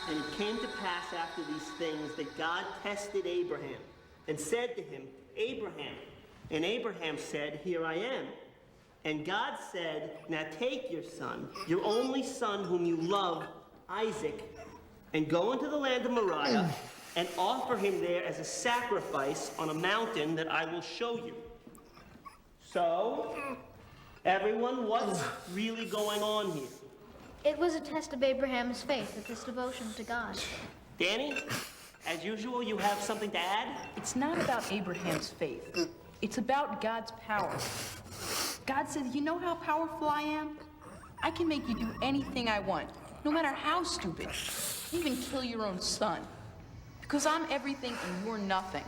And it came to pass after these things that God tested Abraham and said to him, Abraham. And Abraham said, Here I am. And God said, Now take your son, your only son whom you love, Isaac, and go into the land of Moriah and offer him there as a sacrifice on a mountain that I will show you. So, everyone, what's really going on here? It was a test of Abraham's faith with his devotion to God. Danny, as usual, you have something to add? It's not about Abraham's faith. It's about God's power. God said, you know how powerful I am? I can make you do anything I want, no matter how stupid. Even kill your own son. Because I'm everything and you're nothing.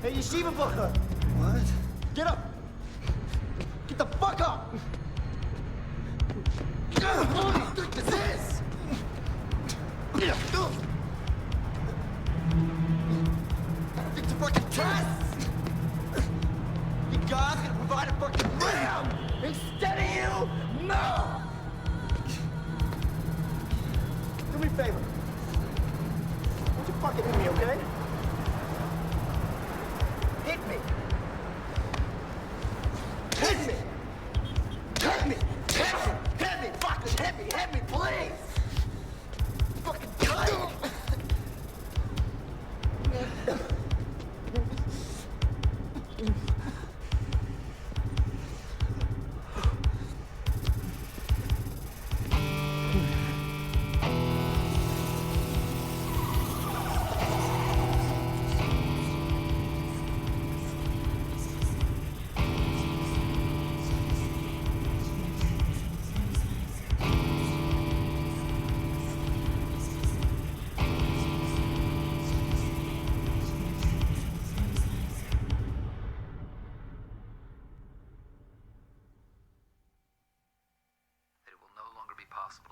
Hey, Yeshiva Booker! What? Get up! Get the fuck up! What the fuck is this? It's a fucking test! You guys gonna provide a fucking ram instead of you? No! Do me a favor. Won't you fucking hit me, okay? Hit me! Hit me! Hit me! Hit me! Hit me! Fucking hit me! Hit me, please! Fucking cut it!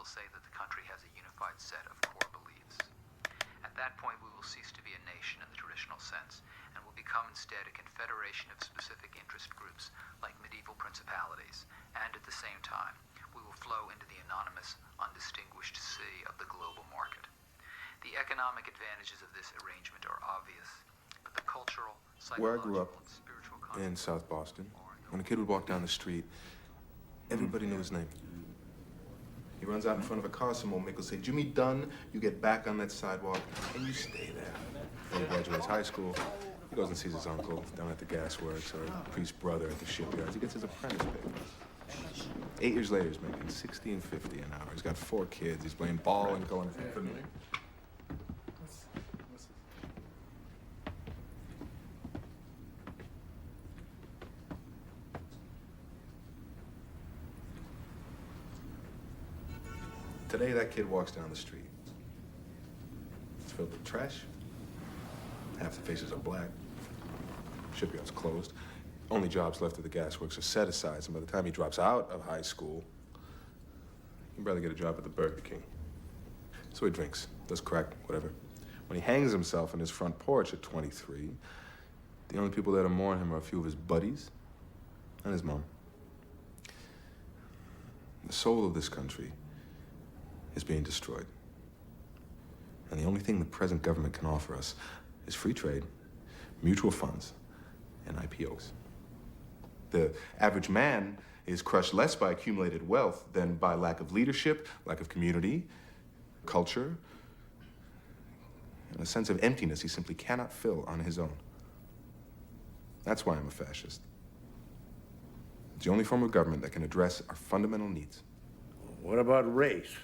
will say that the country has a unified set of core beliefs. At that point, we will cease to be a nation in the traditional sense, and will become instead a confederation of specific interest groups, like medieval principalities, and at the same time, we will flow into the anonymous, undistinguished sea of the global market. The economic advantages of this arrangement are obvious, but the cultural, Where I grew up, psychological, and spiritual in South Boston, when a kid would walk down the street, everybody knew his name. He runs out in front of a car, someone will say, Jimmy Dunn, you get back on that sidewalk, and you stay there. When he graduates high school, he goes and sees his uncle down at the gasworks or a priest's brother at the shipyards. He gets his apprentice papers. 8 years later, he's making $16.50 an hour. He's got 4 kids. He's playing ball and going for me. Today, that kid walks down the street. It's filled with trash. Half the faces are black. Shipyard's closed. Only jobs left at the gasworks are set-asides, and by the time he drops out of high school, he can barely get a job at the Burger King. So he drinks, does crack, whatever. When he hangs himself on his front porch at 23, the only people there to mourn him are a few of his buddies and his mom. The soul of this country is being destroyed. And the only thing the present government can offer us is free trade, mutual funds, and IPOs. The average man is crushed less by accumulated wealth than by lack of leadership, lack of community, culture, and a sense of emptiness he simply cannot fill on his own. That's why I'm a fascist. It's the only form of government that can address our fundamental needs. What about race?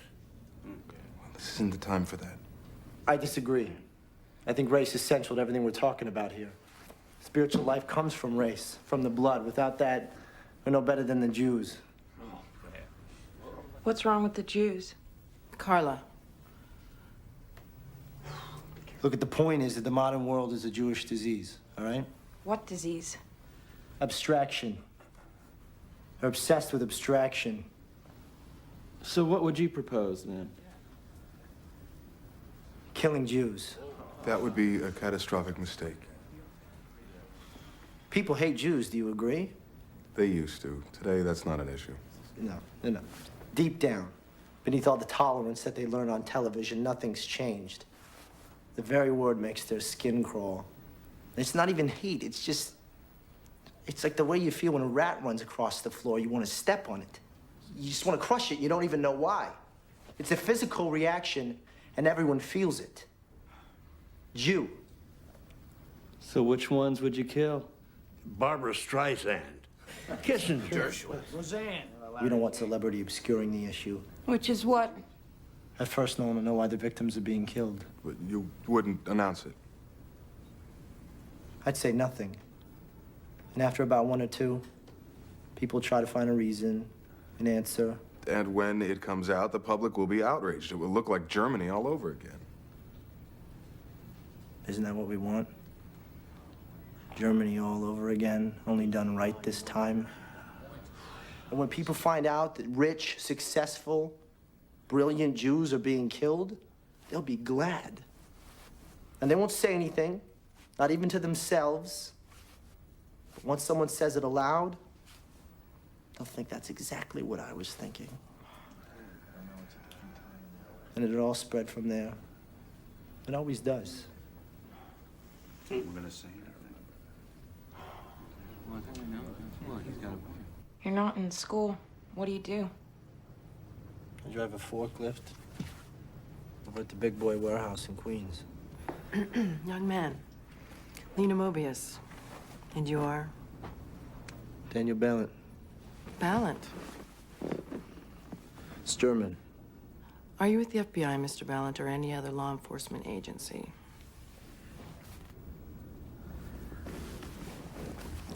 This isn't the time for that. I disagree. I think race is central to everything we're talking about here. Spiritual life comes from race, from the blood. Without that, we're no better than the Jews. What's wrong with the Jews? Carla. Look, at the point is that the modern world is a Jewish disease, all right? What disease? Abstraction. They're obsessed with abstraction. So what would you propose, then? Killing Jews. That would be a catastrophic mistake. People hate Jews, do you agree? They used to. Today, that's not an issue. No. Deep down, beneath all the tolerance that they learn on television, nothing's changed. The very word makes their skin crawl. It's not even hate, it's like the way you feel when a rat runs across the floor. You want to step on it. You just want to crush it, you don't even know why. It's a physical reaction, and everyone feels it. Jew. So which ones would you kill? Barbara Streisand. Kissinger. We don't want celebrity obscuring the issue. Which is what? At first, no one will know why the victims are being killed. But you wouldn't announce it. I'd say nothing. And after about 1 or 2, people try to find a reason, an answer. And when it comes out, the public will be outraged. It will look like Germany all over again. Isn't that what we want? Germany all over again, only done right this time. And when people find out that rich, successful, brilliant Jews are being killed, they'll be glad. And they won't say anything, not even to themselves. But once someone says it aloud, they'll think that's exactly what I was thinking. And it'll all spread from there. It always does. We're gonna say it. You're not in school. What do you do? I drive a forklift over at the Big Boy Warehouse in Queens. Young man, Lena Mobius. And you are? Daniel Ballant. Ballant. It's German. Are you with the FBI, Mr. Ballant, or any other law enforcement agency?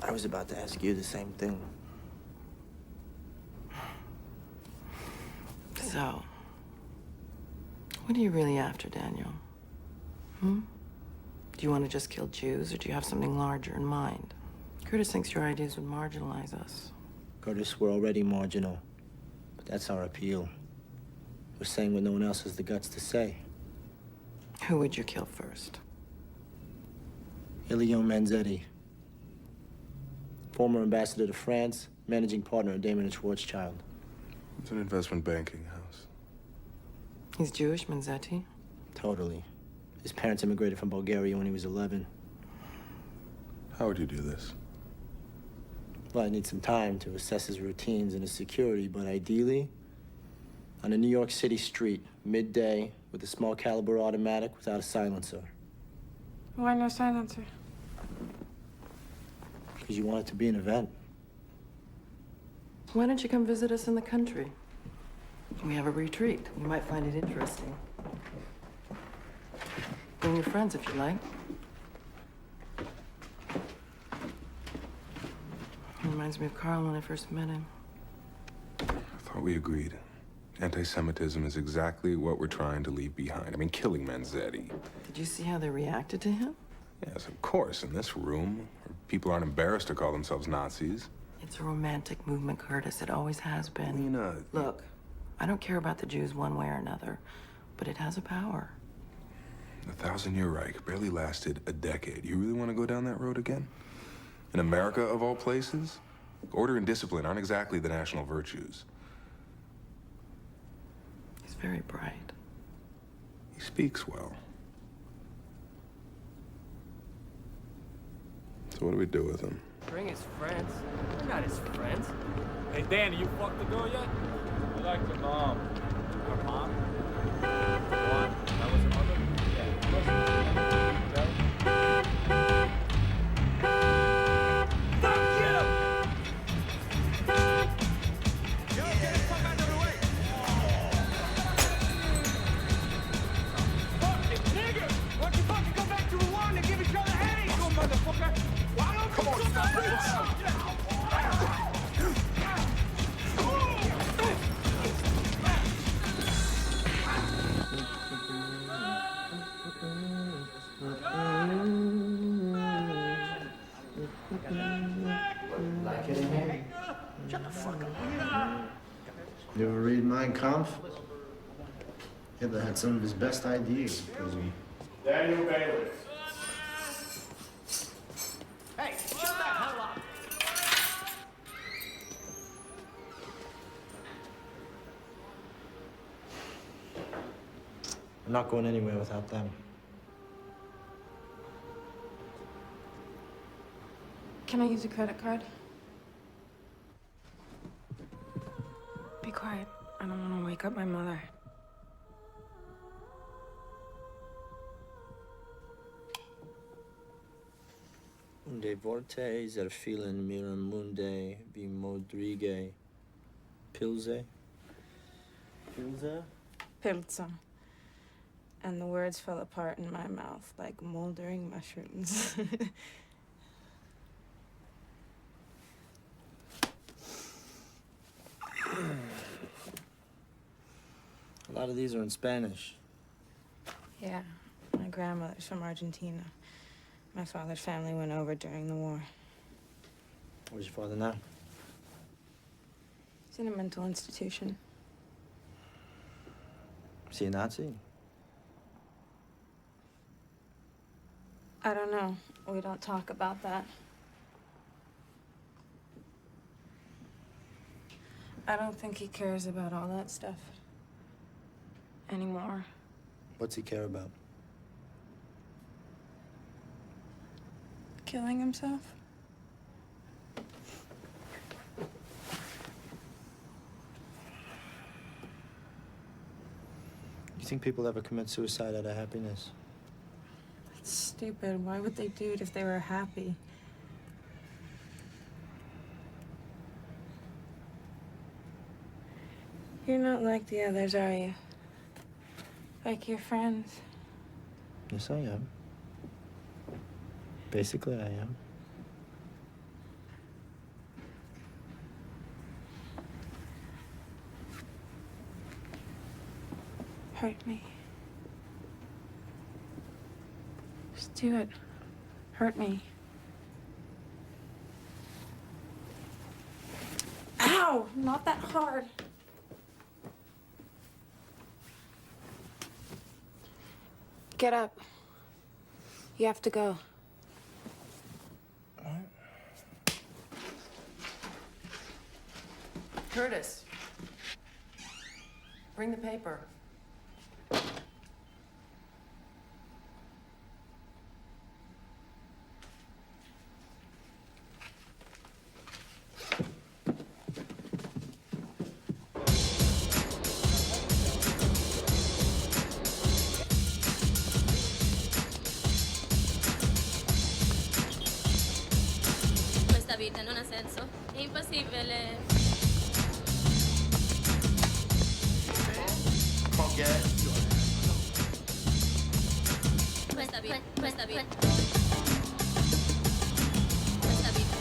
I was about to ask you the same thing. So, what are you really after, Daniel? Do you want to just kill Jews, or do you have something larger in mind? Curtis thinks your ideas would marginalize us. Curtis, we're already marginal. But that's our appeal. Or saying what no one else has the guts to say. Who would you kill first? Ilio Manzetti, former ambassador to France, managing partner of Damon and Schwarzschild. It's an investment banking house. He's Jewish, Manzetti? Totally. His parents immigrated from Bulgaria when he was 11. How would you do this? Well, I need some time to assess his routines and his security, but ideally, on a New York City street, midday, with a small caliber automatic without a silencer. Why no silencer? Because you want it to be an event. Why don't you come visit us in the country? We have a retreat. You might find it interesting. Bring your friends if you like. Reminds me of Carl when I first met him. I thought we agreed. Anti-Semitism is exactly what we're trying to leave behind. I mean, killing Manzetti. Did you see how they reacted to him? Yes, of course. In this room, people aren't embarrassed to call themselves Nazis. It's a romantic movement, Curtis. It always has been. Lena. Look, I don't care about the Jews one way or another, but it has a power. The 1,000-year Reich barely lasted a decade. You really want to go down that road again? In America, of all places? Order and discipline aren't exactly the national virtues. He's very bright. He speaks well. So what do we do with him? Bring his friends. We're not his friends. Hey, Danny, you fucked the girl yet? I like her mom. Her mom? What? That was her mother? Like it in here? Shut the fuck up. You ever read Mein Kampf? Hitler had some of his best ideas in prison. Daniel Bailey. Hey, shut the hell up! I'm not going anywhere without them. Can I use a credit card? Be quiet. I don't want to wake up my mother. Unde vorte zerfilen miram munde vi modrige pilze. Pilze? Pilza. And the words fell apart in my mouth like moldering mushrooms. A lot of these are in Spanish. Yeah, my grandmother's from Argentina. My father's family went over during the war. Where's your father now? He's in a mental institution. Is he a Nazi? I don't know. We don't talk about that. I don't think he cares about all that stuff anymore. What's he care about? Killing himself? You think people ever commit suicide out of happiness? That's stupid. Why would they do it if they were happy? You're not like the others, are you? Like your friends. Yes, I am. Basically, I am. Hurt me. Just do it. Hurt me. Ow! Not that hard. Get up. You have to go. Curtis, bring the paper. Questa vita non ha senso, è impossibile. Questa vita, questa vita. Questa vita.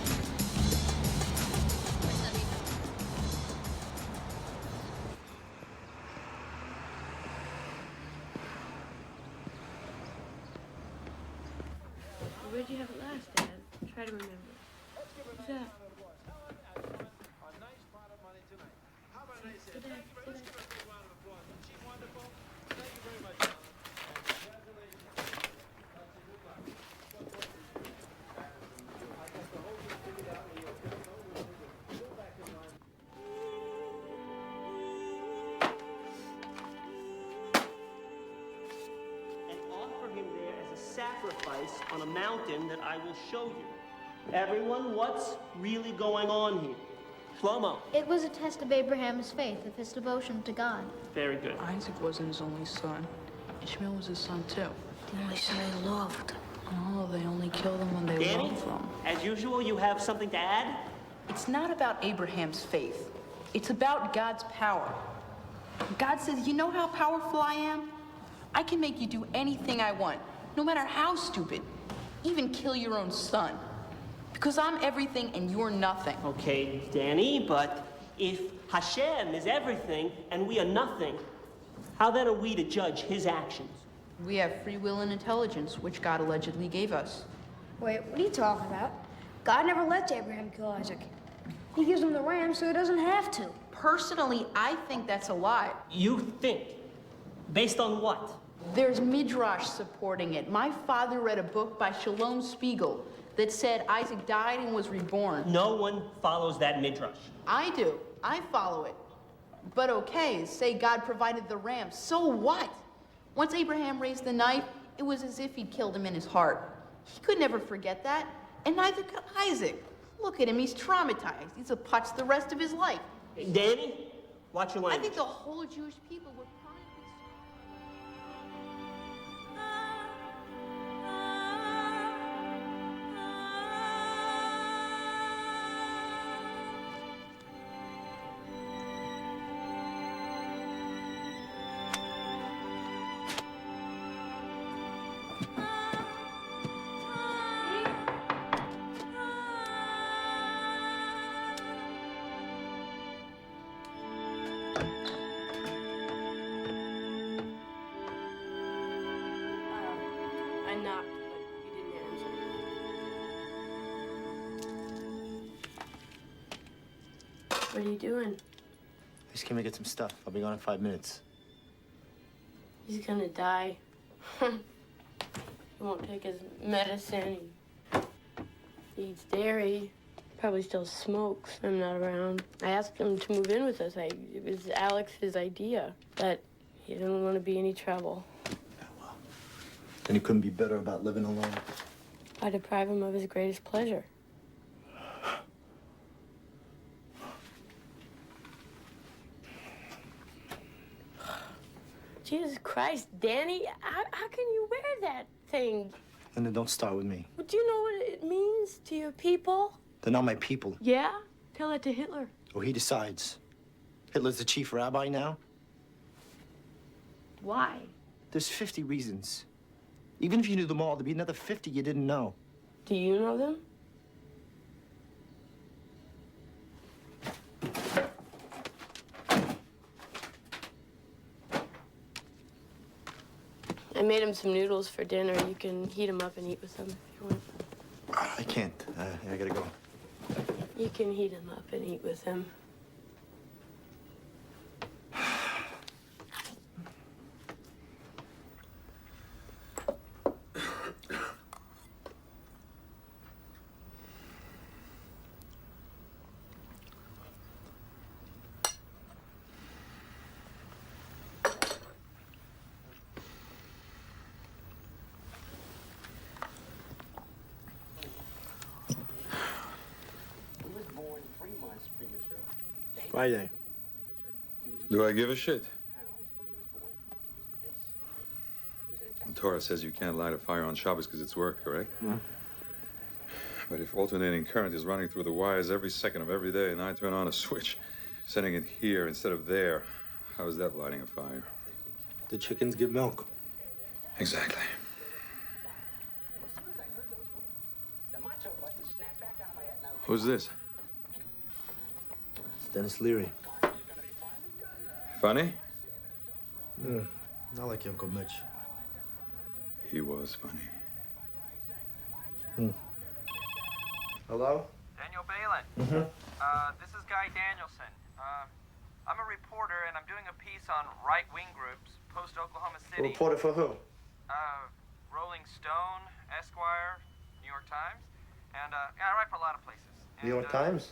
Questa vita. Where'd you have it last, Dad? Try to remember. What's that? Sit down, sit down. And offer him there as a sacrifice on a mountain that I will show you. Everyone, what's really going on here? Shlomo. It was a test of Abraham's faith, of his devotion to God. Very good. Isaac wasn't his only son. Ishmael was his son, too. The only son he loved. Oh, they only kill them when they Danny, love them. as usual, you have something to add? It's not about Abraham's faith. It's about God's power. God says, you know how powerful I am? I can make you do anything I want, no matter how stupid. Even kill your own son. Because I'm everything and you're nothing. Okay, Danny, but if Hashem is everything and we are nothing, how then are we to judge his actions? We have free will and intelligence, which God allegedly gave us. Wait, what are you talking about? God never lets Abraham kill Isaac. He gives him the ram so he doesn't have to. Personally, I think that's a lie. You think? Based on what? There's midrash supporting it. My father read a book by Shalom Spiegel that said Isaac died and was reborn. No one follows that midrash. I do. I follow it. But okay, say God provided the ram. So what? Once Abraham raised the knife, it was as if he'd killed him in his heart. He could never forget that, and neither could Isaac. Look at him, he's traumatized. He's a putz the rest of his life. Danny, watch your I language. think the whole Jewish people would probably... I knocked, but you didn't answer. What are you doing? I just came to get some stuff. I'll be gone in 5 minutes. He's gonna die. He won't take his medicine. He eats dairy. Probably still smokes. I'm not around. I asked him to move in with us. It was Alex's idea, but he didn't want to be any trouble. Then he couldn't be bitter about living alone. I deprive him of his greatest pleasure. Jesus Christ, Danny, how can you wear that thing? And then don't start with me. Well, do you know what it means to your people? They're not my people. Yeah? Tell that to Hitler. Oh, he decides. Hitler's the chief rabbi now? Why? There's 50 reasons. Even if you knew them all, there'd be another 50 you didn't know. Do you know them? I made him some noodles for dinner. You can heat them up and eat with them if you want. I can't. I gotta go. You can heat them up and eat with him. Friday. Do I give a shit? The Torah says you can't light a fire on Shabbos because it's work, correct? Yeah. But if alternating current is running through the wires every second of every day and I turn on a switch, sending it here instead of there, how is that lighting a fire? The chickens give milk. Exactly. Who's this? It's Dennis Leary. Funny? Yeah, not like your Uncle Mitch. He was funny. Hello? Daniel Balin. This is Guy Danielson. I'm a reporter, and I'm doing a piece on right-wing groups post-Oklahoma A City. reporter for who? Rolling Stone, Esquire, New York Times, and yeah, I write for a lot of places. New York Times?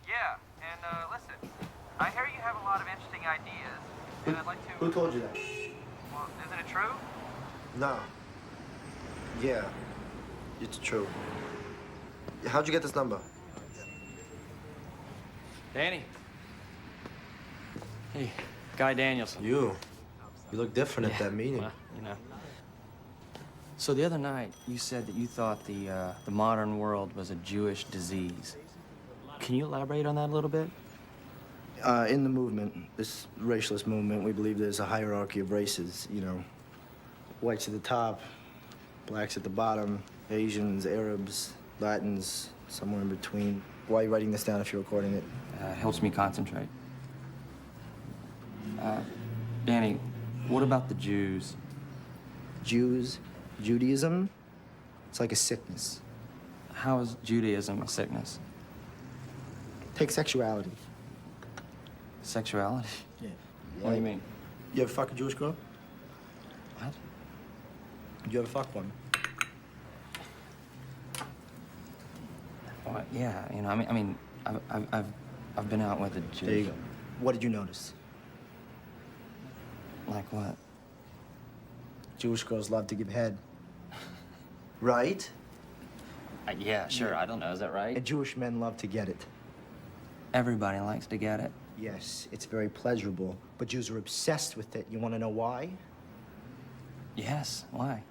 Yeah, and listen, I hear you have a lot of interesting ideas, and I'd like to... Who told you that? Well, isn't it true? No. Yeah, it's true. How'd you get this number? Danny. Hey, Guy Danielson. You look different at Yeah, that meeting. well, you know. So the other night, you said that you thought the modern world was a Jewish disease. Can you elaborate on that a little bit? In the movement, this racialist movement, we believe there's a hierarchy of races, you know. Whites at the top, blacks at the bottom, Asians, Arabs, Latins, somewhere in between. Why are you writing this down if you're recording it? It helps me concentrate. Danny, what about the Jews? Jews, Judaism, it's like a sickness. How is Judaism a sickness? Take sexuality. Sexuality? Yeah. What do you mean? You ever fuck a Jewish girl? What? You ever fuck one? Well, yeah, you know, I mean, I've been out with a Jew. There you go. What did you notice? Like what? Jewish girls love to give head. Right? Yeah, sure. I don't know. Is that right? And Jewish men love to get it. Everybody likes to get it. Yes, it's very pleasurable, but Jews are obsessed with it. You want to know why? Yes. Why?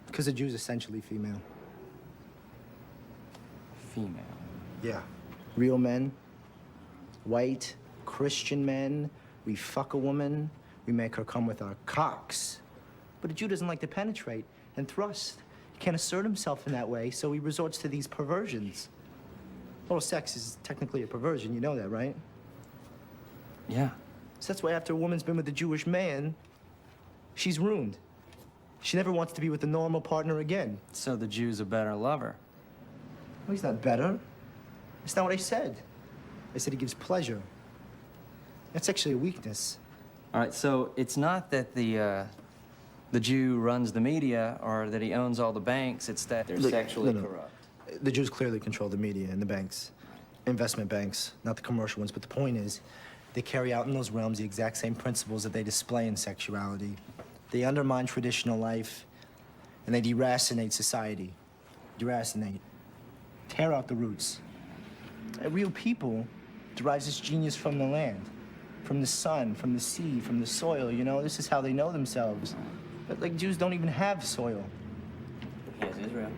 Because a Jew's essentially female. Female. Yeah. Real men, white, Christian men, we fuck a woman, we make her come with our cocks. But a Jew doesn't like to penetrate and thrust. He can't assert himself in that way, so he resorts to these perversions. Oral sex is technically a perversion, you know that, right? Yeah. So that's why after a woman's been with a Jewish man, she's ruined. She never wants to be with a normal partner again. So the Jew's a better lover. No, he's not better. That's not what I said. I said he gives pleasure. That's actually a weakness. All right, so it's not that the Jew runs the media or that he owns all the banks. It's that they're Look, sexually no. corrupt. The Jews clearly control the media and the banks. Investment banks, not the commercial ones. But the point is, they carry out in those realms the exact same principles that they display in sexuality. They undermine traditional life, and they deracinate society. Deracinate. Tear out the roots. A real people derives its genius from the land, from the sun, from the sea, from the soil, you know? This is how they know themselves. But, like, Jews don't even have soil. Yes, Israel.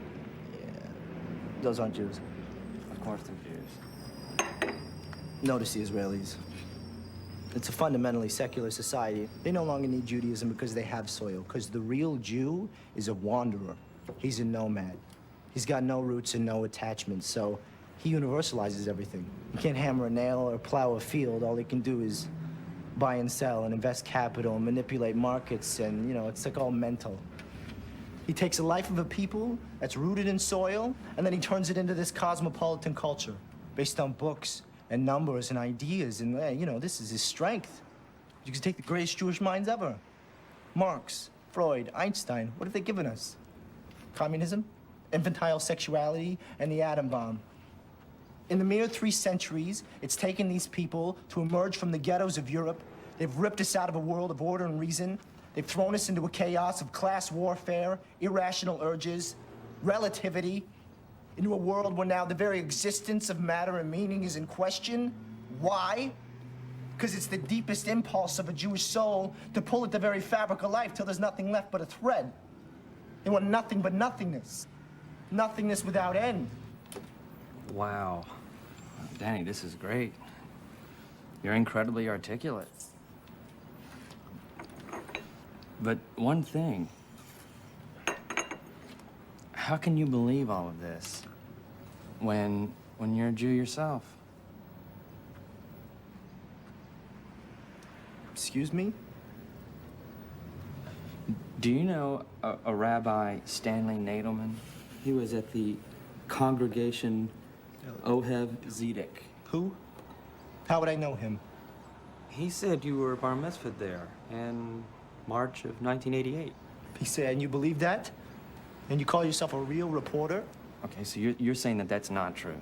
Those aren't Jews. Of course they're Jews. Notice the Israelis. It's a fundamentally secular society. They no longer need Judaism because they have soil. Because the real Jew is a wanderer. He's a nomad. He's got no roots and no attachments, so he universalizes everything. You can't hammer a nail or plow a field. All they can do is buy and sell and invest capital and manipulate markets, and, you know, it's like all mental. He takes the life of a people that's rooted in soil, and then he turns it into this cosmopolitan culture based on books and numbers and ideas, and, you know, this is his strength. You can take the greatest Jewish minds ever. Marx, Freud, Einstein, what have they given us? Communism, infantile sexuality, and the atom bomb. In the mere 3 centuries, it's taken these people to emerge from the ghettos of Europe. They've ripped us out of a world of order and reason. They've thrown us into a chaos of class warfare, irrational urges, relativity, into a world where now the very existence of matter and meaning is in question. Why? Because it's the deepest impulse of a Jewish soul to pull at the very fabric of life till there's nothing left but a thread. They want nothing but nothingness. Nothingness without end. Wow. Danny, this is great. You're incredibly articulate. But one thing. How can you believe all of this when you're a Jew yourself? Excuse me? Do you know a Rabbi, Stanley Nadelman? He was at the congregation Ohev Zedek. Who? How would I know him? He said you were bar mitzvahed there in March of 1988. He said, and you believe that? And you call yourself a real reporter? Okay, so you're saying that that's not true.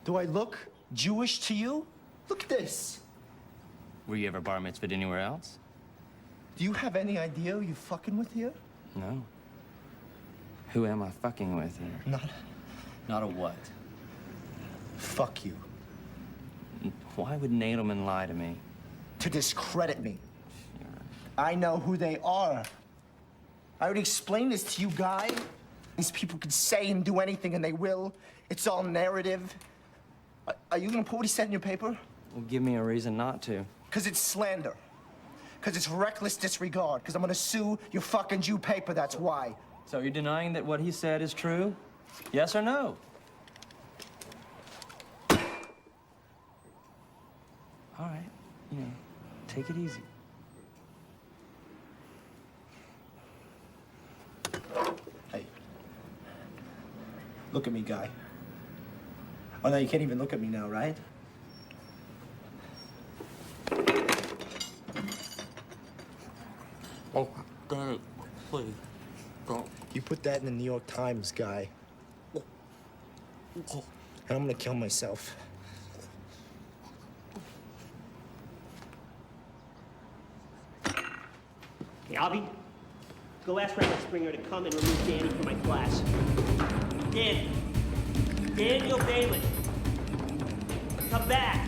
Do I look Jewish to you? Look at this. Were you ever bar mitzvahed anywhere else? Do you have any idea who you fucking with here? No. Who am I fucking with here? Not a what? Fuck you. Why would Nadelman lie to me? To discredit me. I know who they are. I already explained this to you, Guy. These people can say and do anything, and they will. It's all narrative. Are you gonna put what he said in your paper? Well, give me a reason not to. Because it's slander. Because it's reckless disregard. Because I'm gonna sue your fucking Jew paper, that's why. So you're denying that what he said is true? Yes or no? All right, take it easy. Hey. Look at me, Guy. Oh, no, you can't even look at me now, right? Oh, Danny, please, don't. You put that in the New York Times, Guy. Oh. And I'm gonna kill myself. Hey, Avi, go ask Rabbi Springer to come and remove Danny from my class. Daniel Balin, come back.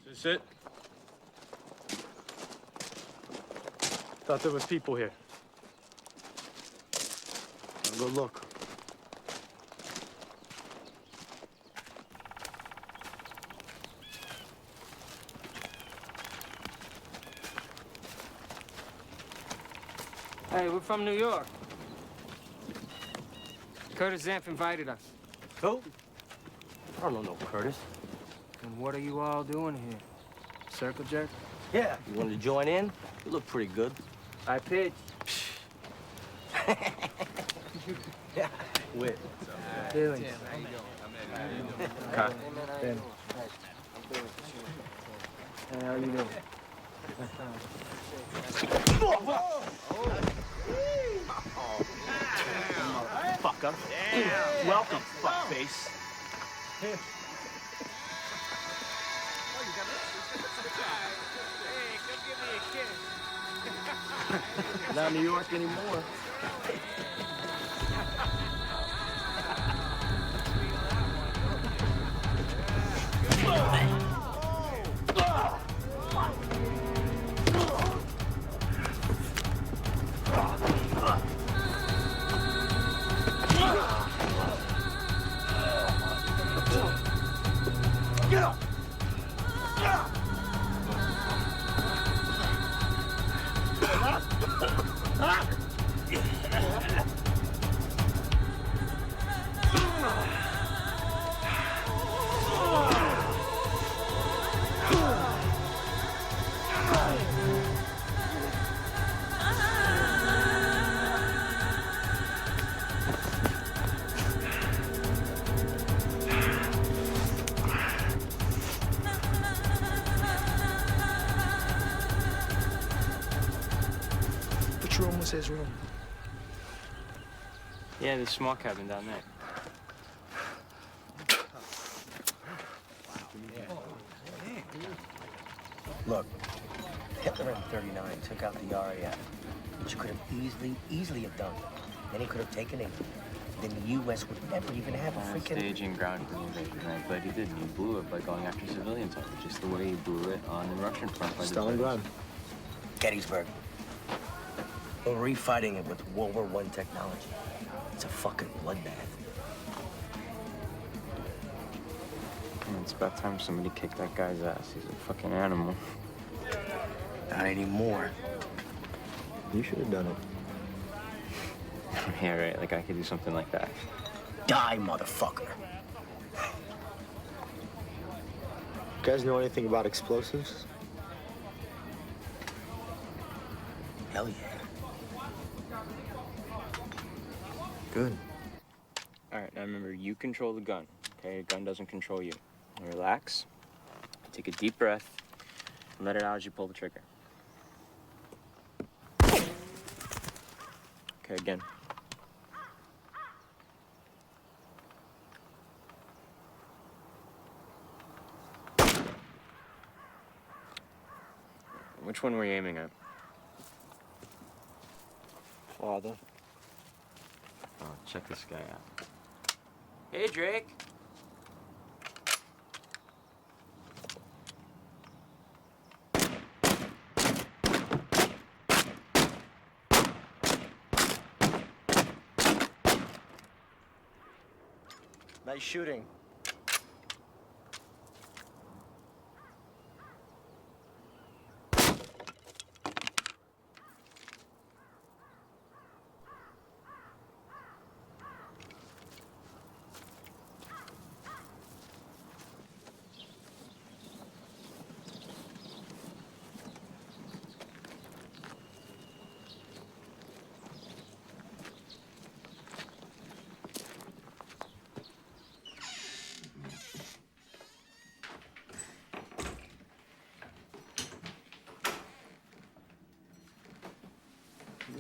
Is this it? Thought there was people here. I'll go look. Hey, we're from New York. Curtis Zanf invited us. Who? I don't know Curtis. And what are you all doing here? Circle jerk? Yeah. You want to join in? You look pretty good. I pitch. Yeah. Wit. Feelings. Okay. Ben. Hey, how you doing? Fucker. Welcome, fuckface. Not New York anymore. Get up! What's his room? Yeah, the small cabin down there. Look, Hitler in 39 took out the RAF, which you could have easily have done. Then he could have taken England. Then the U.S. would never even have a freaking... Staging ground for the invasion, right? But he didn't. He blew it by going after civilians, just the way he blew it on the Russian front by the Stalingrad. Gettysburg. We're refighting it with World War I technology. It's a fucking bloodbath. It's about time somebody kicked that guy's ass. He's a fucking animal. Not anymore. You should have done it. Yeah, right. Like I could do something like that. Die, motherfucker. You guys know anything about explosives? Hell yeah. Good. All right, now remember, you control the gun, okay? The gun doesn't control you. Now relax, take a deep breath, and let it out as you pull the trigger. Okay, again. Which one were you aiming at? Father. Oh, check this guy out. Hey, Drake. Nice shooting.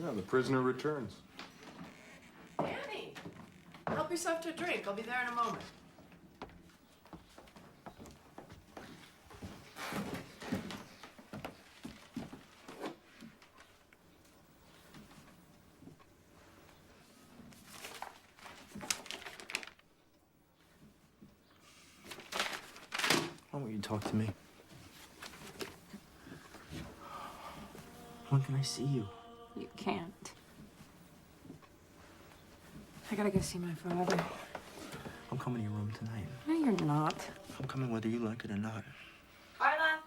Yeah, the prisoner returns. Danny, help yourself to a drink. I'll be there in a moment. Why won't you talk to me? When can I see you? You can't. I gotta go see my father. I'm coming to your room tonight. No, you're not. I'm coming whether you like it or not. Carla!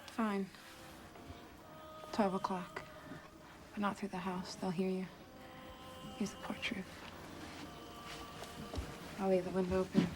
Fine. 12 o'clock. But not through the house. They'll hear you. Use the porch roof. I'll leave the window open.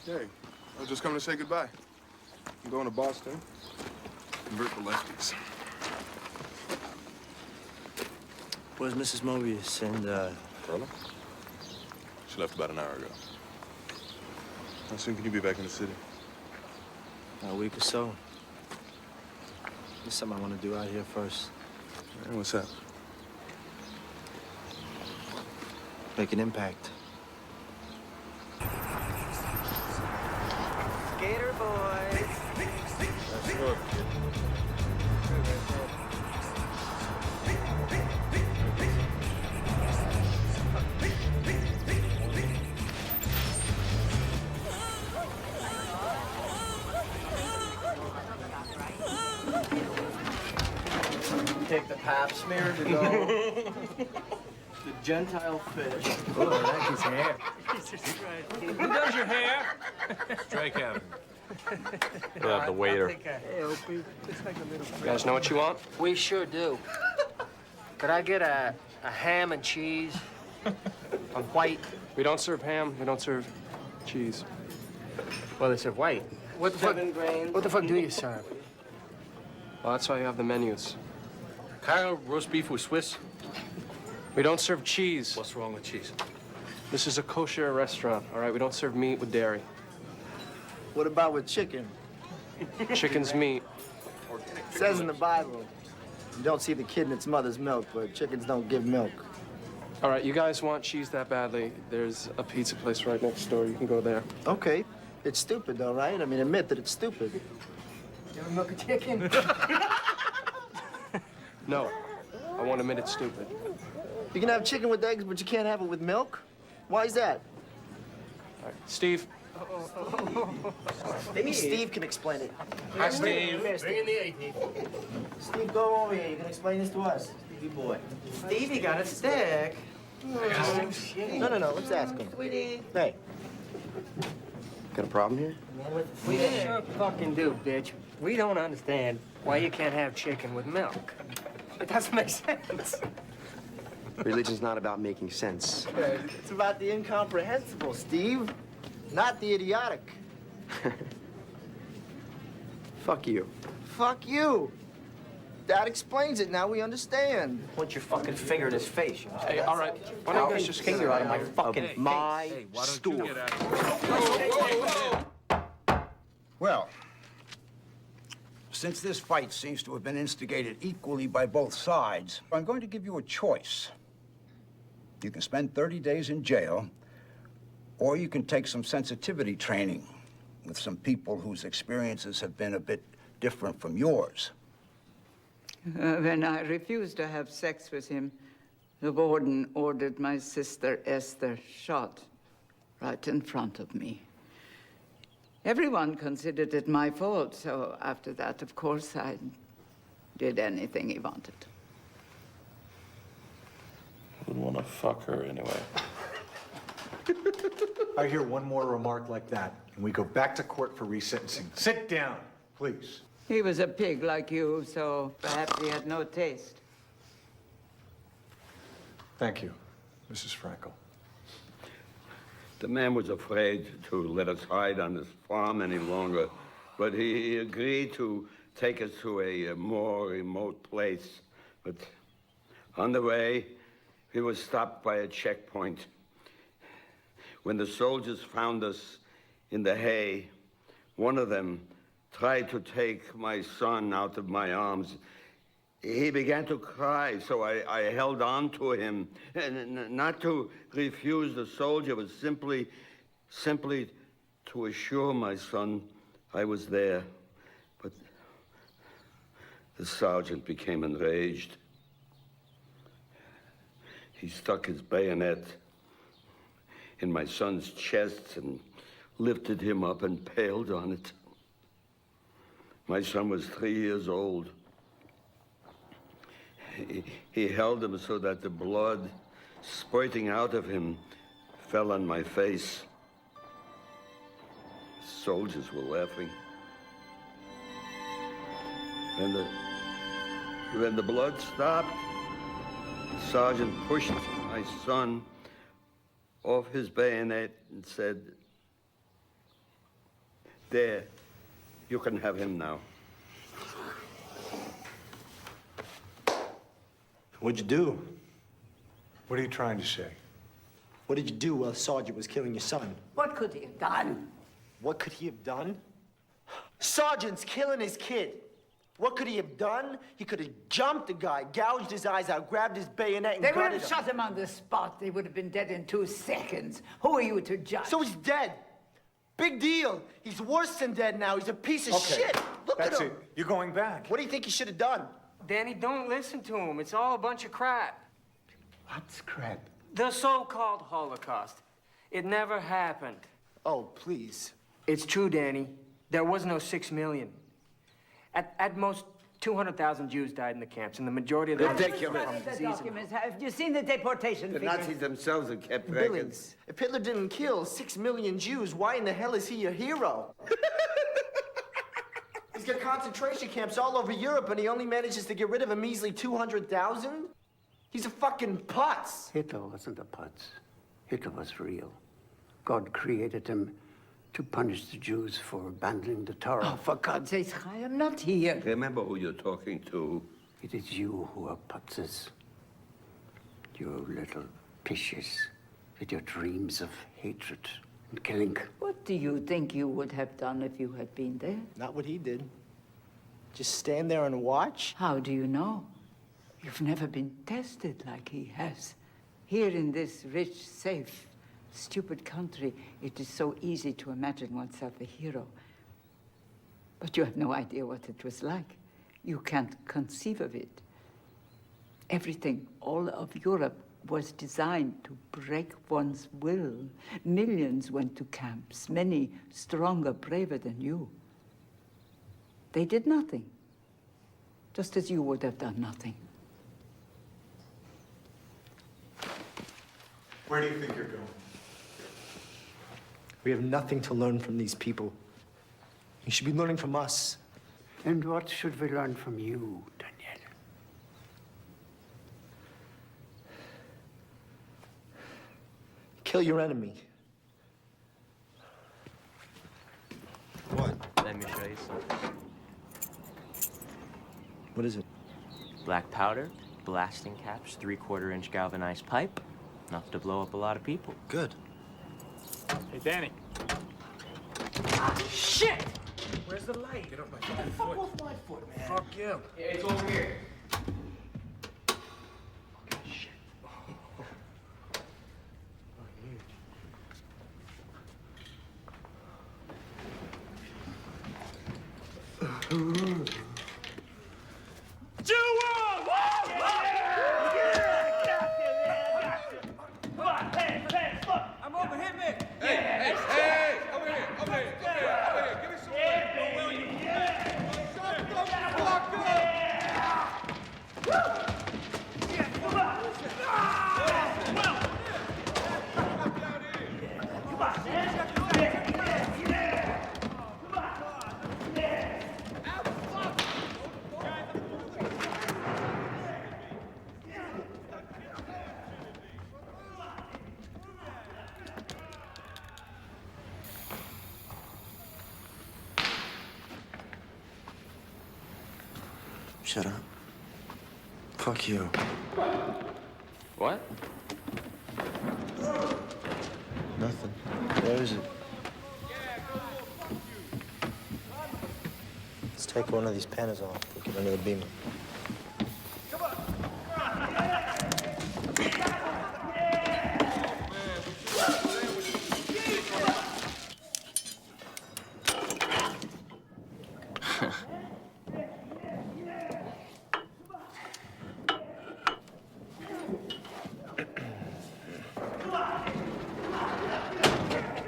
Hey, I was just coming to say goodbye. I'm going to Boston. Convert the lefties. Where's Mrs. Mobius and, Carla? She left about an hour ago. How soon can you be back in the city? A week or so. There's something I want to do out here first. Hey, what's that? Make an impact. Gator boys. Nice work, kid. Take the pap smear to go. The Gentile fish. Oh, I like his hair. Who does your hair? Drake Kevin. We'll have the waiter. Hey, Opie. You guys know what you want? We sure do. Could I get a ham and cheese? On white? We don't serve ham. We don't serve cheese. Well, they serve white. What the fuck? What the fuck do you serve? Well, that's why you have the menus. Kyle, roast beef with Swiss. We don't serve cheese. What's wrong with cheese? This is a kosher restaurant, all right? We don't serve meat with dairy. What about with chicken? Chicken's meat. It says in the Bible, you don't see the kid in its mother's milk, but chickens don't give milk. All right, you guys want cheese that badly? There's a pizza place right next door. You can go there. Okay. It's stupid, though, right? I mean, admit that it's stupid. You ever milk a chicken? No. I won't admit it's stupid. You can have chicken with eggs, but you can't have it with milk? Why is that? All right, Steve. Maybe Steve can explain it. Hi, Steve. Bring in the 18. Steve, go over here. You can explain this to us. Stevie boy. Stevie got a stick. No. Let's ask him. Hey. Got a problem here? We sure fucking do, bitch. We don't understand why you can't have chicken with milk. It doesn't make sense. Religion's not about making sense. It's about the incomprehensible, Steve. Not the idiotic. Fuck you. Fuck you. That explains it. Now we understand. Point your fucking finger in his face. Hey, all right. Why don't you guys just finger out of my fucking Hey, why don't you get out of here? Well, since this fight seems to have been instigated equally by both sides, I'm going to give you a choice. You can spend 30 days in jail, or you can take some sensitivity training with some people whose experiences have been a bit different from yours. When I refused to have sex with him, the warden ordered my sister Esther shot right in front of me. Everyone considered it my fault, so after that, of course, I did anything he wanted. Wouldn't want to fuck her anyway. I hear one more remark like that, and we go back to court for resentencing. Sit down, please. He was a pig like you, so perhaps he had no taste. Thank you, Mrs. Frankel. The man was afraid to let us hide on his farm any longer, but he agreed to take us to a more remote place. But on the way, he was stopped by a checkpoint. When the soldiers found us in the hay, one of them tried to take my son out of my arms. He began to cry, so I held on to him. And not to refuse the soldier, but simply to assure my son I was there. But the sergeant became enraged. He stuck his bayonet in my son's chest and lifted him up and paled on it. My son was 3 years old. He held him so that the blood spurting out of him fell on my face. Soldiers were laughing. When the blood stopped, the sergeant pushed my son off his bayonet and said, "There, you can have him now." What'd you do? What are you trying to say? What did you do while the sergeant was killing your son? What could he have done? What could he have done? Sergeant's killing his kid. What could he have done? He could have jumped the guy, gouged his eyes out, grabbed his bayonet, and They would gutted have him. shot him on the spot. They would have been dead in 2 seconds. Who are you to judge? So he's dead. Big deal. He's worse than dead now. He's a piece of shit. Look at him. That's it. You're going back. What do you think he should have done? Danny, don't listen to him. It's all a bunch of crap. What's crap? The so-called Holocaust. It never happened. Oh, please. It's true, Danny. There was no 6 million. At most, 200,000 Jews died in the camps, and the majority of them... Ridiculous. Look at the documents. Have you seen the deportation The figures? Nazis themselves have kept records. Billings, if Hitler didn't kill 6 million Jews, why in the hell is he a hero? He's got concentration camps all over Europe, and he only manages to get rid of a measly 200,000? He's a fucking putz. Hitler wasn't a putz. Hitler was real. God created him to punish the Jews for abandoning the Torah. Oh, for God's sake, I am not here. Remember who you're talking to. It is you who are putzes. You little pishes with your dreams of hatred and killing. What do you think you would have done if you had been there? Not what he did. Just stand there and watch? How do you know? You've never been tested like he has. Here in this rich, safe, stupid country, it is so easy to imagine oneself a hero. But you have no idea what it was like. You can't conceive of it. Everything, all of Europe, was designed to break one's will. Millions went to camps, many stronger, braver than you. They did nothing, just as you would have done nothing. Where do you think you're going? We have nothing to learn from these people. You should be learning from us. And what should we learn from you, Daniel? Kill your enemy. What? Let me show you something. What is it? Black powder, blasting caps, 3/4-inch galvanized pipe. Enough to blow up a lot of people. Good. Hey, Danny. Shit! Where's the light? Get off my fucking Fuck foot. off my foot, man. Fuck you. It's over here. I'm over here, man. Hey, over here, over here, over here, over here. Give me some Shut the fuck Shut up. Fuck you. What? Nothing. Where is it? Let's take one of these panels off. We'll get under the beamer.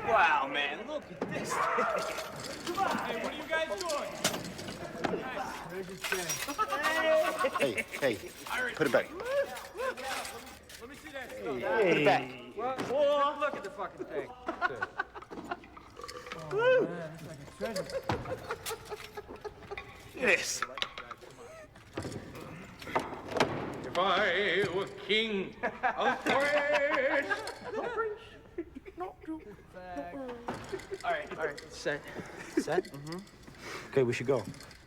Wow, man, look at this thing. Hey, what are you guys doing? Hey, hey, put it back. Let me see that Hey, stuff. put it back. Whoa, look at the fucking thing. Oh, man, it's like a treasure. Yes. If I were king of France. All right, set. Set? Okay, we should go.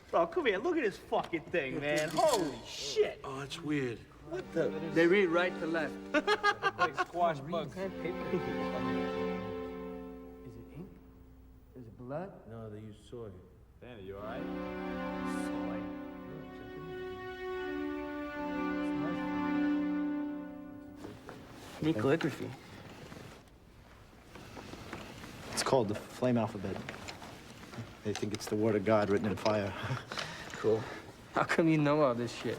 Bro, come here. Look at this fucking thing, man. Holy shit. Oh, that's weird. What the? They read right to left. Like squash bugs. Is it ink? Is it blood? No, they use soy. Danny, you all right? Soy. Neat calligraphy. It's called the Flame Alphabet. They think it's the word of God written in fire. Cool. How come you know all this shit?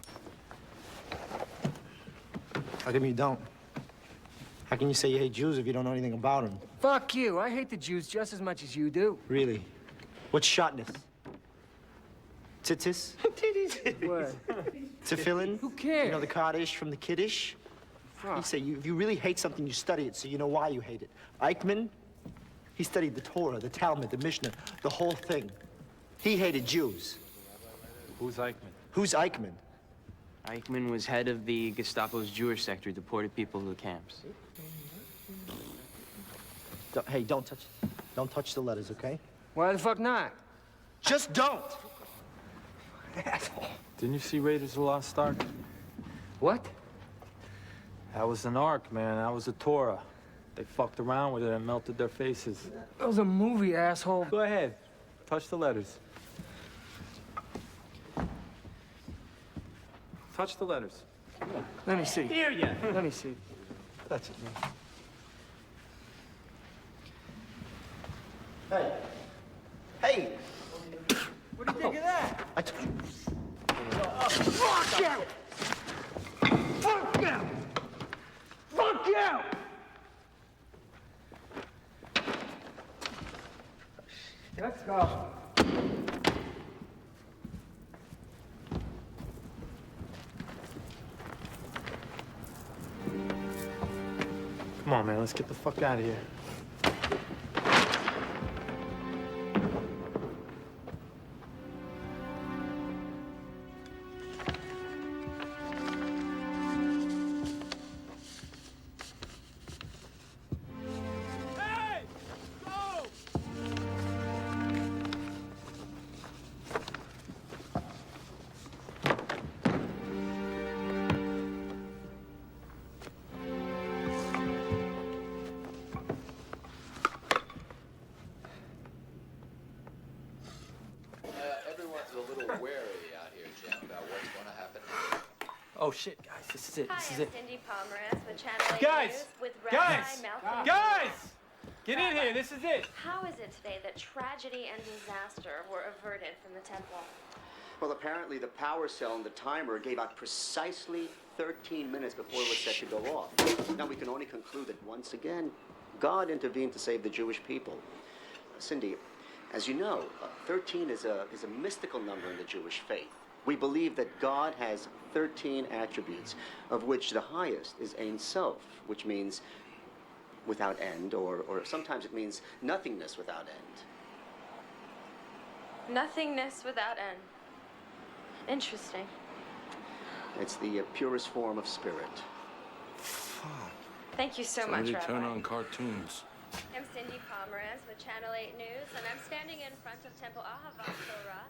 How come you don't? How can you say you hate Jews if you don't know anything about them? Fuck you. I hate the Jews just as much as you do. Really? What's shotness? Tzitzis? What? Tefillin? Who cares? You know the Kaddish from the Kiddush? Fuck. You say if you really hate something, you study it so you know why you hate it. Eichmann, he studied the Torah, the Talmud, the Mishnah, the whole thing. He hated Jews. Who's Eichmann? Who's Eichmann? Eichmann was head of the Gestapo's Jewish sector, deported people to the camps. Hey, don't touch the letters, okay? Why the fuck not? Just don't! Asshole. Didn't you see Raiders of the Lost Ark? What? That was an ark, man. That was a Torah. They fucked around with it and melted their faces. That was a movie, asshole. Go ahead. Touch the letters. Touch the letters. Let me see. Here, yeah. Let me see. Touch it, man. Hey. Hey! What do you think of that? I told you. Fuck you! Fuck you! Fuck you! Let's go. Come on, man. Let's get the fuck out of here. Oh shit, guys, this is it. This is it. Cindy Pomerantz with Channel 8 Guys! News with Guys! Rabbi Malcolm. Guys! Get in here. This is it. How is it today that tragedy and disaster were averted from the temple? Well, apparently the power cell and the timer gave out precisely 13 minutes before it was set to go off. Now we can only conclude that once again, God intervened to save the Jewish people. Cindy, as you know, 13 is a mystical number in the Jewish faith. We believe that God has 13 attributes, of which the highest is Ein Sof, which means without end, or sometimes it means nothingness without end. Nothingness without end. Interesting. It's the purest form of spirit. Thank you so Time much, to Rabbi. turn on cartoons. I'm Cindy Pomerantz with Channel 8 News, and I'm standing in front of Temple Ahavat Torah.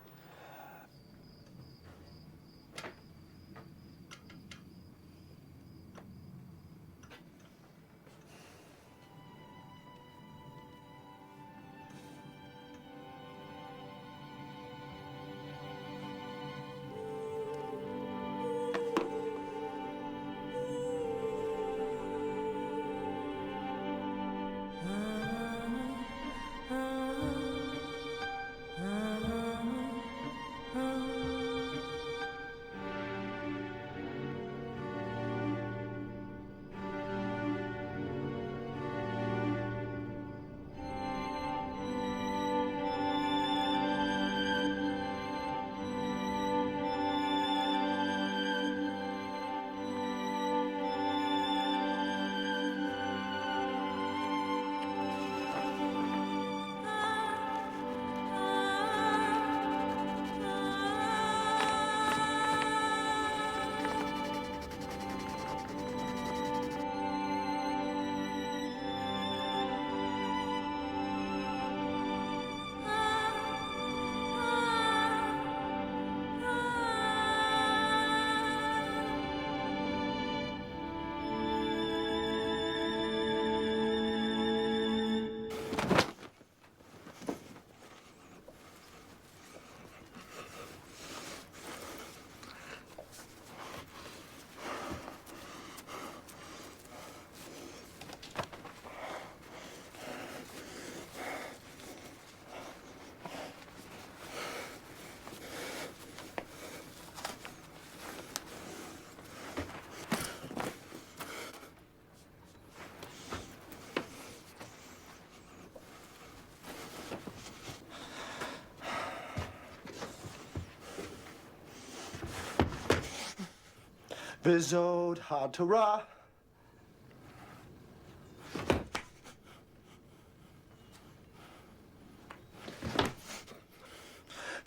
Vizod HaTorah.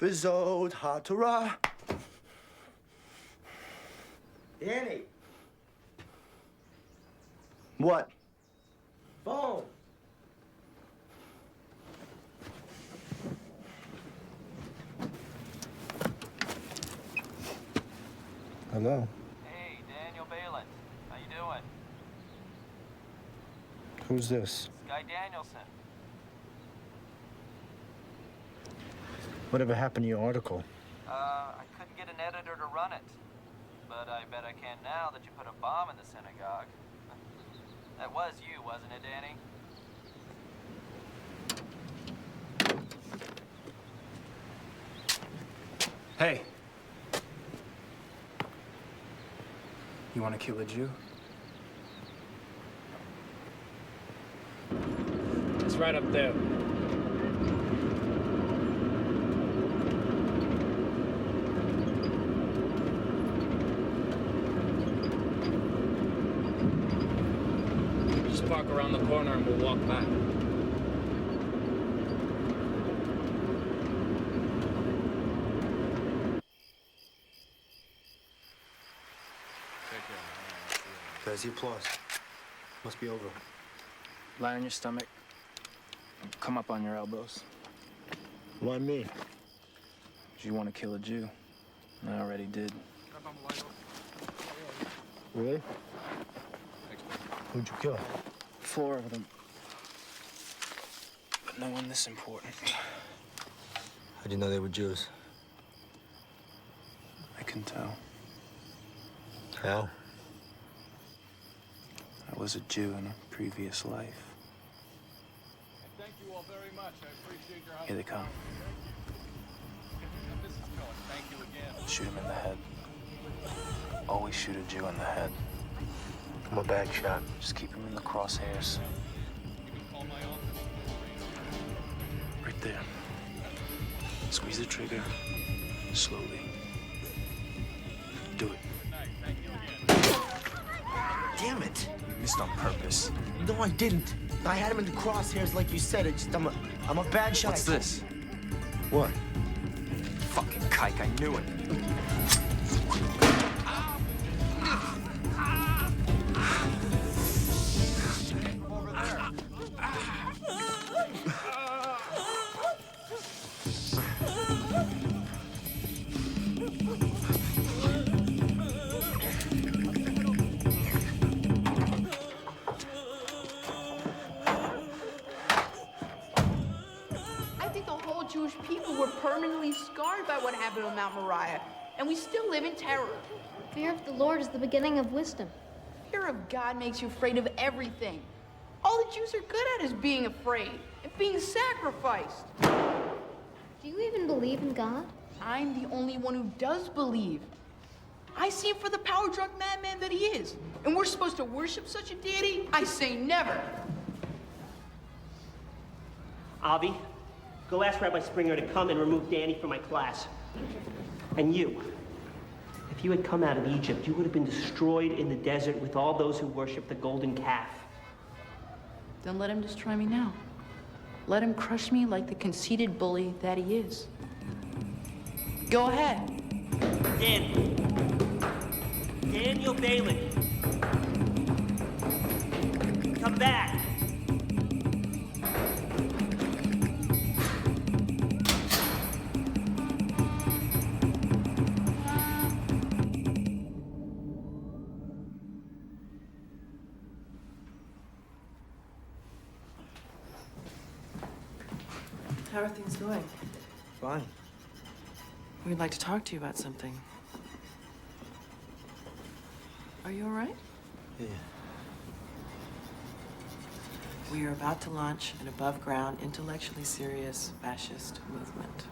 Vizod HaTorah. Danny. What? Phone. Hello. Hey, Daniel Balin. How you doing? Who's this? Guy Danielson. Whatever happened to your article? I couldn't get an editor to run it. But I bet I can now that you put a bomb in the synagogue. That was you, wasn't it, Danny? Hey. You want to kill a Jew? It's right up there. Just park around the corner and we'll walk back. There's the applause. Must be over. Lie on your stomach. Come up on your elbows. Why me? 'Cause you want to kill a Jew. I already did. Really? Who'd you kill? 4 of them. But no one this important. How'd you know they were Jews? I can tell. How? I was a Jew in a previous life. Thank you all very much. I appreciate your help. Here they come. This is going. Thank you again. Shoot him in the head. Always shoot a Jew in the head. I'm a bad shot. Just keep him in the crosshairs. You can call my office. Right there. Squeeze the trigger. Slowly. Do it. Damn it! You missed on purpose. No, I didn't. I had him in the crosshairs like you said. It's just, I'm a bad shot. What's this? What? Fucking kike, I knew it. I think the whole Jewish people were permanently scarred by what happened on Mount Moriah, and we still live in terror. Fear of the Lord is the beginning of wisdom. Fear of God makes you afraid of everything. All the Jews are good at is being afraid and being sacrificed. Do you even believe in God? I'm the only one who does believe. I see him for the power drunk madman that he is. And we're supposed to worship such a deity? I say never. Avi, go ask Rabbi Springer to come and remove Danny from my class. And you, if you had come out of Egypt, you would have been destroyed in the desert with all those who worship the golden calf. Then let him destroy me now. Let him crush me like the conceited bully that he is. Go ahead. Daniel Balin. Come back. How are things going? Fine. We'd like to talk to you about something. Are you all right? Yeah. We are about to launch an above-ground, intellectually serious fascist movement.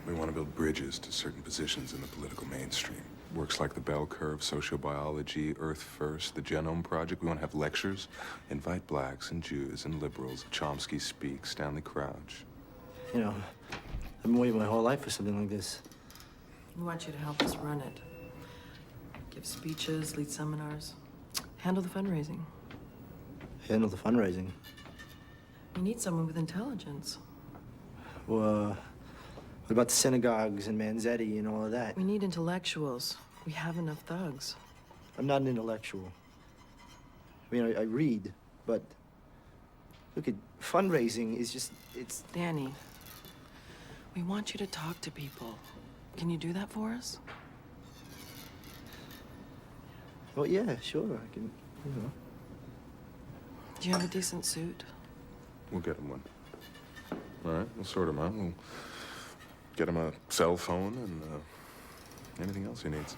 We want to build bridges to certain positions in the political mainstream. Works like the bell curve, sociobiology, Earth First, the Genome Project. We want to have lectures, invite blacks and Jews and liberals, Chomsky Speaks, Stanley Crouch. You know, I've been waiting my whole life for something like this. We want you to help us run it. Give speeches, lead seminars. Handle the fundraising. Handle the fundraising. You need someone with intelligence. Well, what about the synagogues and Manzetti and all of that? We need intellectuals. We have enough thugs. I'm not an intellectual. I mean, I read, but look at fundraising is just, it's... Danny, we want you to talk to people. Can you do that for us? Well, yeah, sure, I can, you know. Do you have a decent suit? We'll get him one. All right, we'll sort him out. We'll get him a cell phone and anything else he needs.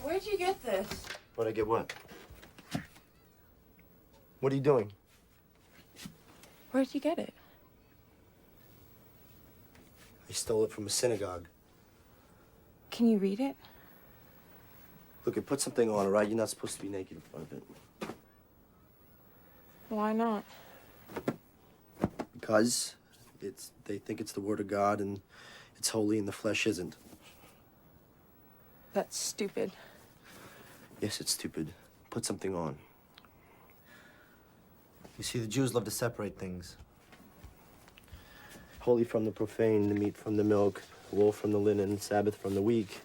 Where'd you get this? What'd I get what? What are you doing? Where'd you get it? I stole it from a synagogue. Can you read it? Look, put something on, all right? You're not supposed to be naked in front of it. Why not? Because they think it's the word of God and it's holy and the flesh isn't. That's stupid. Yes, it's stupid. Put something on. You see, the Jews love to separate things. Holy from the profane, the meat from the milk, wool from the linen, Sabbath from the week.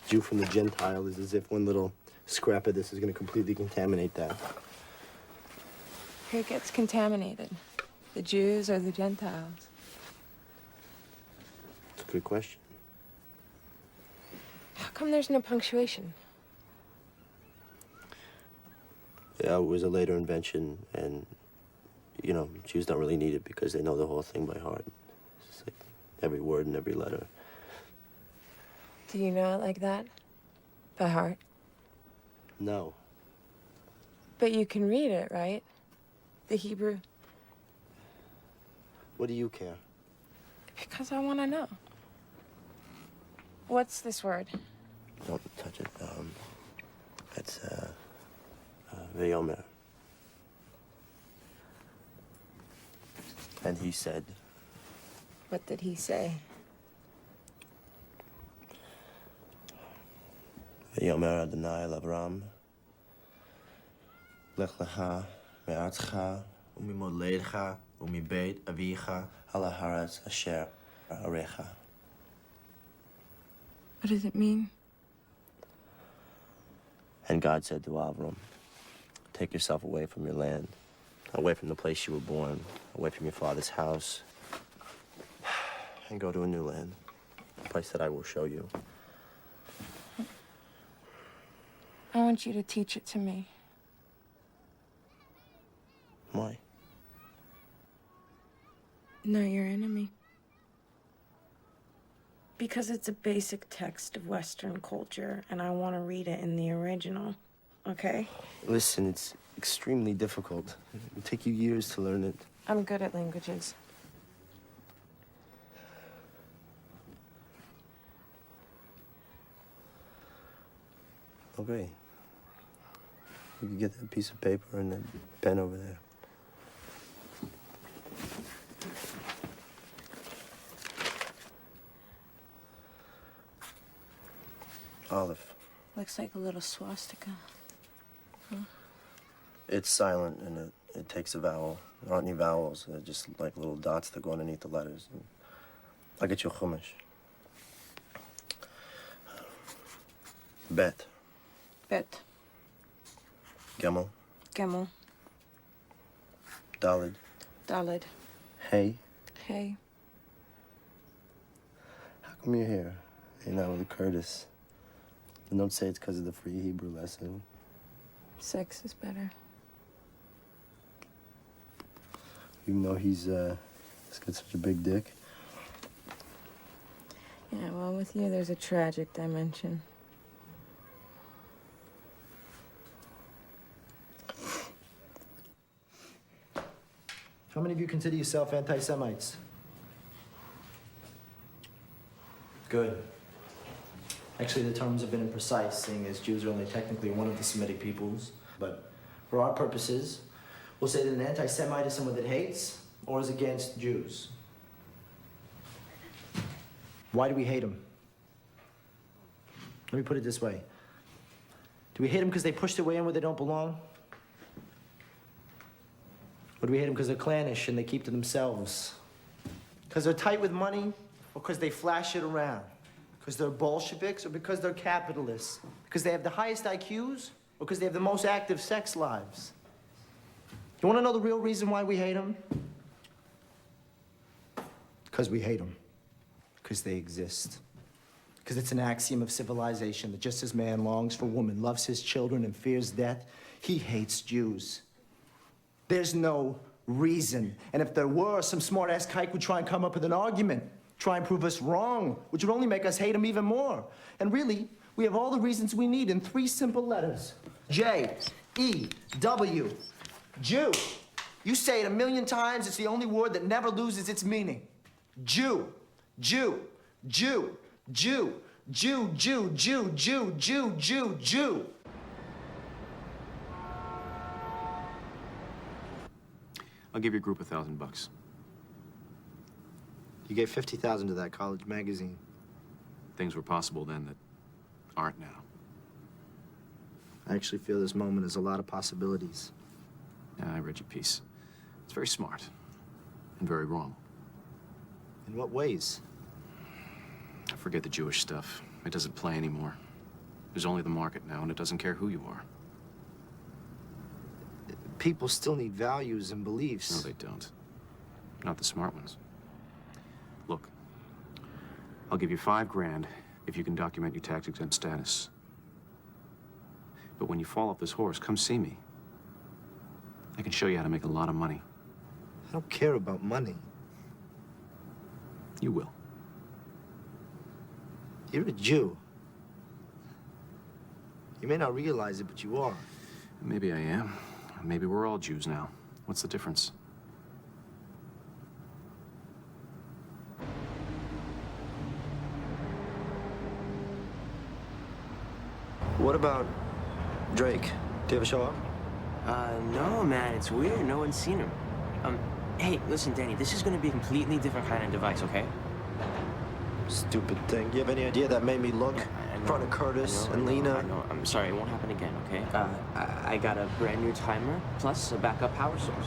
Jew from the Gentile is as if one little scrap of this is going to completely contaminate that. Who gets contaminated? The Jews or the Gentiles? It's a good question. How come there's no punctuation? Yeah, it was a later invention, and, you know, Jews don't really need it because they know the whole thing by heart. It's like every word and every letter. Do you know it like that? By heart? No. But you can read it, right? The Hebrew? What do you care? Because I want to know. What's this word? Don't touch it. That's, Vayomer. And he said... What did he say? Vayomer Adonai el Avram, Lech lecha me'artcha u'mimoledecha u'mibeit avicha al haaretz asher arecha. What does it mean? And God said to Avram, take yourself away from your land, away from the place you were born, away from your father's house, and go to a new land, a place that I will show you. I want you to teach it to me. Why? Not your enemy. Because it's a basic text of Western culture, and I want to read it in the original, okay? Listen, it's extremely difficult. It will take you years to learn it. I'm good at languages. Okay. You can get that piece of paper and that pen over there. Olive. Looks like a little swastika. Huh? It's silent and it takes a vowel. There aren't any vowels. They're just like little dots that go underneath the letters. I'll get you a chumash. Bet. Bet. Gimel. Gimel. Dalid. Dalid. Hey. Hey. How come you're here? You're not with Curtis. And don't say it's because of the free Hebrew lesson. Sex is better. Even though he's got such a big dick. Yeah, well, with you, there's a tragic dimension. How many of you consider yourself anti-Semites? Good. Actually, the terms have been imprecise, seeing as Jews are only technically one of the Semitic peoples. But for our purposes, we'll say that an anti-Semite is someone that hates or is against Jews. Why do we hate them? Let me put it this way. Do we hate them because they push their way in where they don't belong? Or do we hate them because they're clannish and they keep to themselves? Because they're tight with money, or because they flash it around? Because they're Bolsheviks, or because they're capitalists? Because they have the highest IQs, or because they have the most active sex lives? You want to know the real reason why we hate them? Because we hate them. Because they exist. Because it's an axiom of civilization that just as man longs for woman, loves his children, and fears death, he hates Jews. There's no reason. And if there were, some smart-ass kike would try and come up with an argument, try and prove us wrong, which would only make us hate him even more. And really, we have all the reasons we need in 3 simple letters. J-E-W. Jew. You say it 1,000,000 times, it's the only word that never loses its meaning. Jew. Jew. Jew. Jew. Jew. Jew. Jew. Jew. Jew. Jew. Jew. I'll give your group $1,000. You gave $50,000 to that college magazine. Things were possible then that aren't now. I actually feel this moment has a lot of possibilities. Yeah, I read your piece. It's very smart and very wrong. In what ways? I forget the Jewish stuff. It doesn't play anymore. There's only the market now, and it doesn't care who you are. People still need values and beliefs. No, they don't. Not the smart ones. Look, I'll give you $5 grand if you can document your tax-exempt status. But when you fall off this horse, come see me. I can show you how to make a lot of money. I don't care about money. You will. You're a Jew. You may not realize it, but you are. Maybe I am. Maybe we're all Jews now. What's the difference? What about Drake? Do you ever show up? No, man, it's weird. No one's seen him. Hey, listen, Danny, this is gonna be a completely different kind of device, okay? Stupid thing. You have any idea that made me look in front of Curtis and Lena? I know. I'm sorry, it won't happen again, okay? I got a brand new timer, plus a backup power source.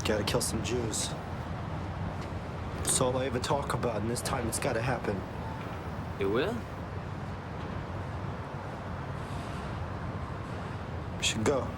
Gotta kill some Jews. That's all I ever talk about, and this time it's gotta happen. It will? We should go.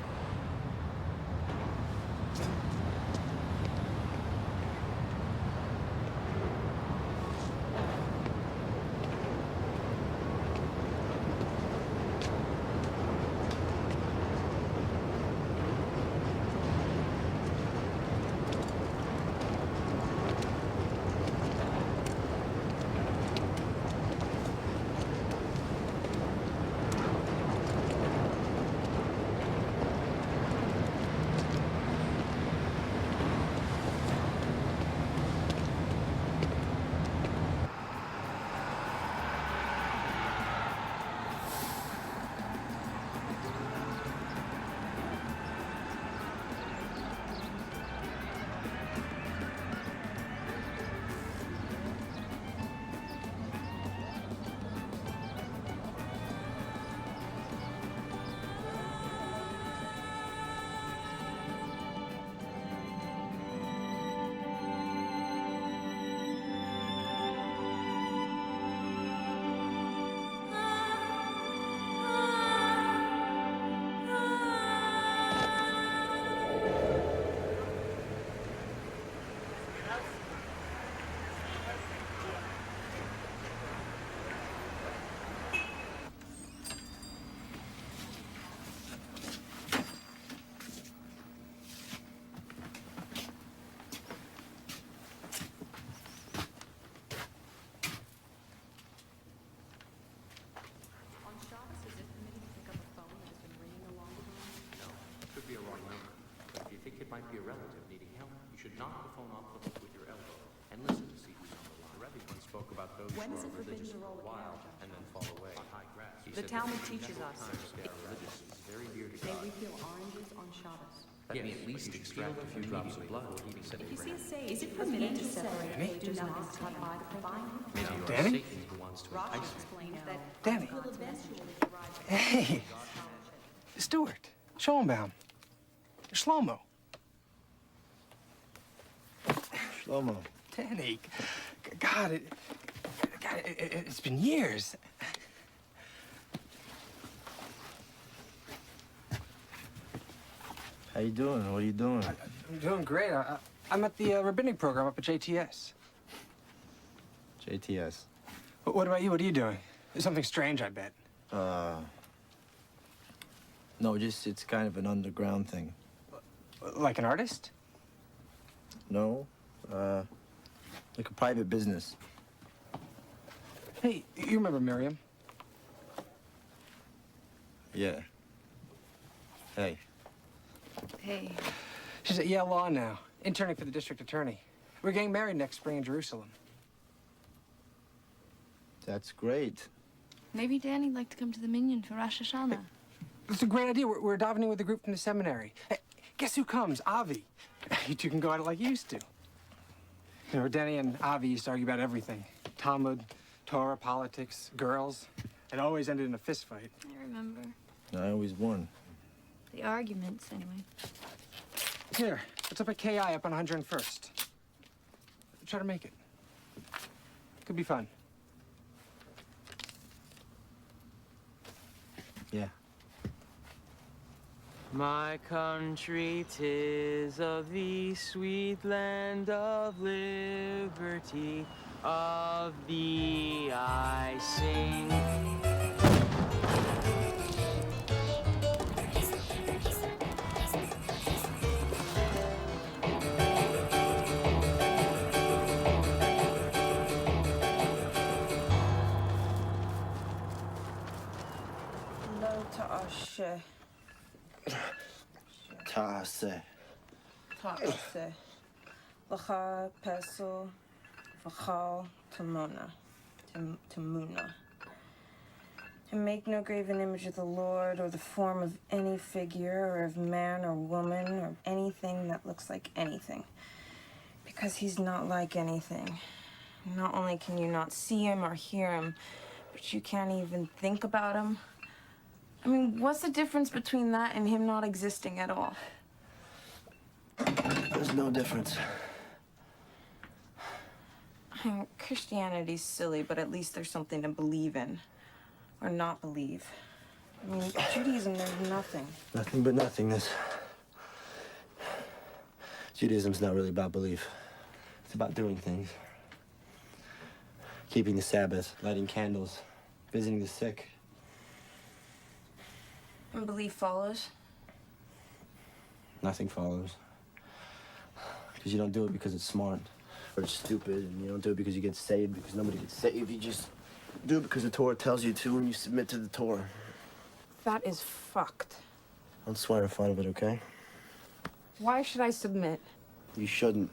about those When who is are it forbidden religious to roll for a a while carriage? and then fall away. He The said Talmud that teaches us. times they are religious is very dear to May God. we peel oranges on Shabbos? Let me at least extract a few drops of blood. Said If you see a Abraham. sage, is it permitted to separate pages not cut by the divine? Maybe you are Danny? Satan who wants to Rashi entice me. explains that Danny. will eventually derive Hey, Stuart, Schoenbaum, Shlomo. Shlomo. Danny, God, it's been years. How you doing? What are you doing? I'm doing great. I'm at the rabbinic program up at JTS. JTS. What about you? What are you doing? Something strange, I bet. No, just it's kind of an underground thing. Like an artist? No, like a private business. Hey, you remember Miriam? Yeah. Hey. Hey. She's at Yale Law now, interning for the district attorney. We're getting married next spring in Jerusalem. That's great. Maybe Danny'd like to come to the Minyan for Rosh Hashanah. It's a great idea. We're davening with a group from the seminary. Hey, guess who comes? Avi. You two can go at it like you used to. You know, Danny and Avi used to argue about everything. Talmud, Torah, politics, girls. It always ended in a fist fight. I remember. I always won. The arguments, anyway. Here, it's up at KI up on 101st. Try to make it. Could be fun. Yeah. My country, 'tis of thee, sweet land of liberty. Of thee I sing. Lo ta'aseh. Taase. Ta'aseh. L'cha pesel v'chal tamona. Tamuna. To make no graven image of the Lord, or the form of any figure, or of man or woman, or anything that looks like anything. Because he's not like anything. Not only can you not see him or hear him, but you can't even think about him. I mean, what's the difference between that and him not existing at all? There's no difference. I mean, Christianity's silly, but at least there's something to believe in. Or not believe. I mean, Judaism, there's nothing. Nothing but nothingness. Judaism's not really about belief. It's about doing things. Keeping the Sabbath, lighting candles, visiting the sick. And belief follows. Nothing follows. Because you don't do it because it's smart or it's stupid, and you don't do it because you get saved, because nobody gets saved. You just do it because the Torah tells you to, and you submit to the Torah. That is fucked. Don't swear in front of it, okay? Why should I submit? You shouldn't.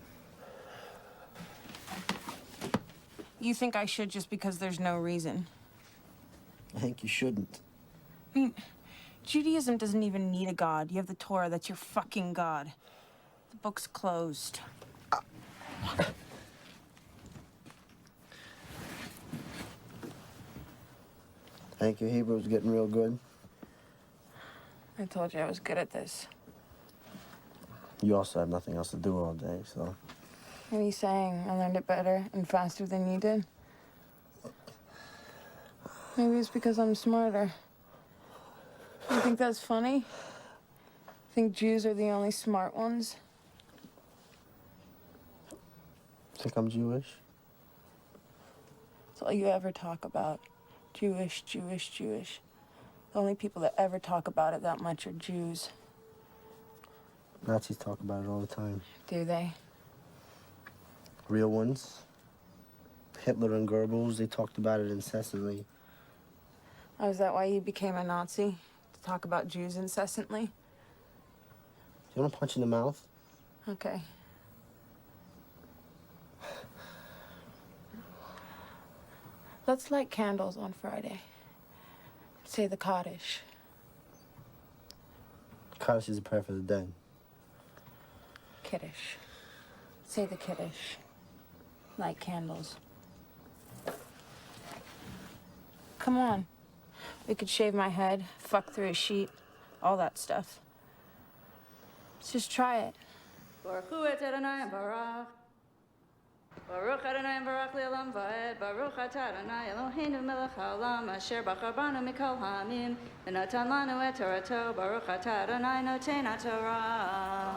You think I should just because there's no reason? I think you shouldn't. I mean, Judaism doesn't even need a god. You have the Torah, that's your fucking god. The book's closed. I think your Hebrew's getting real good. I told you I was good at this. You also have nothing else to do all day, so. What are you saying? I learned it better and faster than you did? Maybe it's because I'm smarter. You think that's funny? Think Jews are the only smart ones? Think I'm Jewish? It's all you ever talk about. Jewish, Jewish, Jewish. The only people that ever talk about it that much are Jews. Nazis talk about it all the time. Do they? Real ones. Hitler and Goebbels, they talked about it incessantly. Oh, is that why you became a Nazi? To talk about Jews incessantly? You want to punch in the mouth? Okay. Let's light candles on Friday. Say the Kaddish. Kaddish is a prayer for the dead. Kiddush. Say the Kiddush. Light candles. Come on. We could shave my head, fuck through a sheet, all that stuff. Let's just try it. Baruch hu et Adonai Baruch. Baruch Adonai Baruch Le'olam Va'ed. Baruch atah Adonai Eloheinu melech haolam asher bachar banu mikol ha'amim v'natan lanu et Torato. Baruch atah Adonai noten haTorah.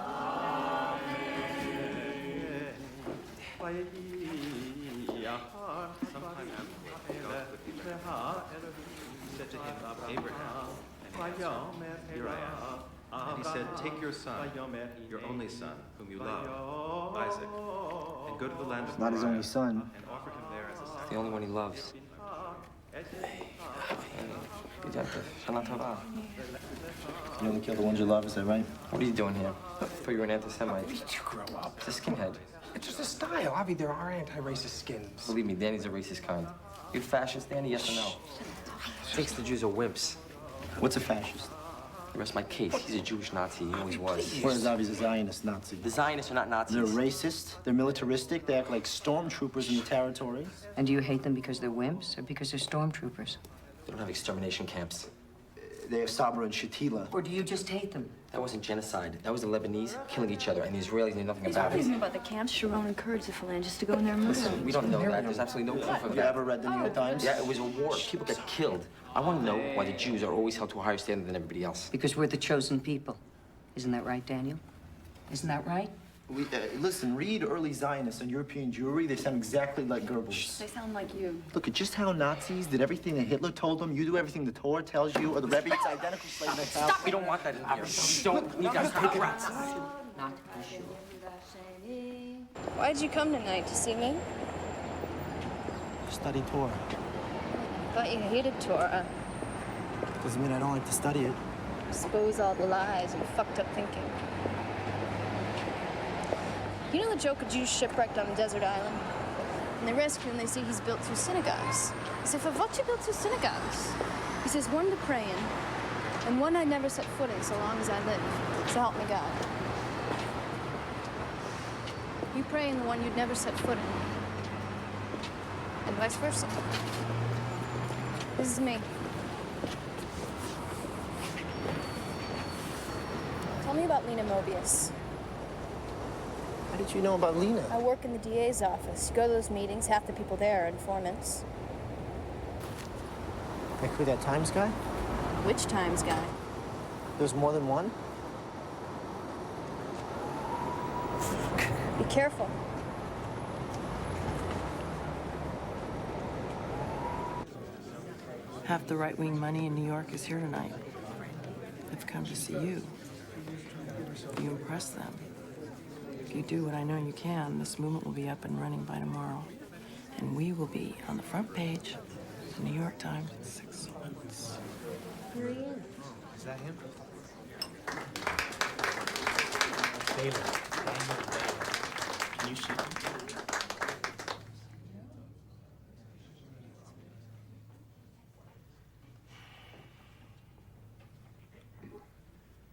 Said to him, Abraham, here I am. And he said, take your son, your only son, whom you love, Isaac, and go to the land of Not his Moriah, only son. and offer him there as a sacrifice. The only one he loves. You only kill the ones you love, is that right? What are you doing here? I thought you were an anti-Semite. Did you grow up? It's a skinhead. It's just a style. Avi, there are anti-racist skins. Believe me, Danny's a racist kind. You fascist, Danny? Yes or no? Thinks the Jews are wimps. What's a fascist? You rest my case. He's a Jewish Nazi. He always was. Whereas Avi's a Zionist Nazi. The Zionists are not Nazis. They're racist, they're militaristic, they act like stormtroopers in the territories. And do you hate them because they're wimps or because they're stormtroopers? They don't have extermination camps. They have Sabra and Shatila. Or do you just hate them? That wasn't genocide. That was the Lebanese killing each other, and the Israelis knew nothing about it. About the camps, Sharon encouraged the phalangists to go in there and murder Listen, we don't know that. There's absolutely no proof of Have that. you ever read the New York Times? Yeah, it was a war. People get killed. I want to know why the Jews are always held to a higher standard than everybody else. Because we're the chosen people. Isn't that right, Daniel? Isn't that right? Listen, read early Zionists on European Jewry. They sound exactly like Goebbels. They sound like you. Look at just how Nazis did everything that Hitler told them. You do everything the Torah tells you, or the Rebbe. It's identical slave mentality. Stop! We don't want that in here. We don't need that. Take it outside. Not sure. Why'd you come tonight? To see me? Study Torah. Thought you hated Torah. Doesn't mean I don't like to study it. Expose all the lies and fucked up thinking. You know the joke of Jews shipwrecked on a desert island? And they rescue him, they say he's built 2 synagogues. I say, for what you built 2 synagogues? He says, one to pray in, and one I'd never set foot in so long as I live. So help me God. You pray in the one you'd never set foot in. And vice versa. This is me. Tell me about Lena Mobius. How did you know about Lena? I work in the DA's office. You go to those meetings, half the people there are informants. Like who, that Times guy? Which Times guy? There's more than one? Be careful. Half the right-wing money in New York is here tonight. They've come to see you. You impress them. If you do what I know you can, this movement will be up and running by tomorrow. And we will be on the front page of the New York Times in 6 months. Here he is. Is that him? Taylor. Can you shoot him?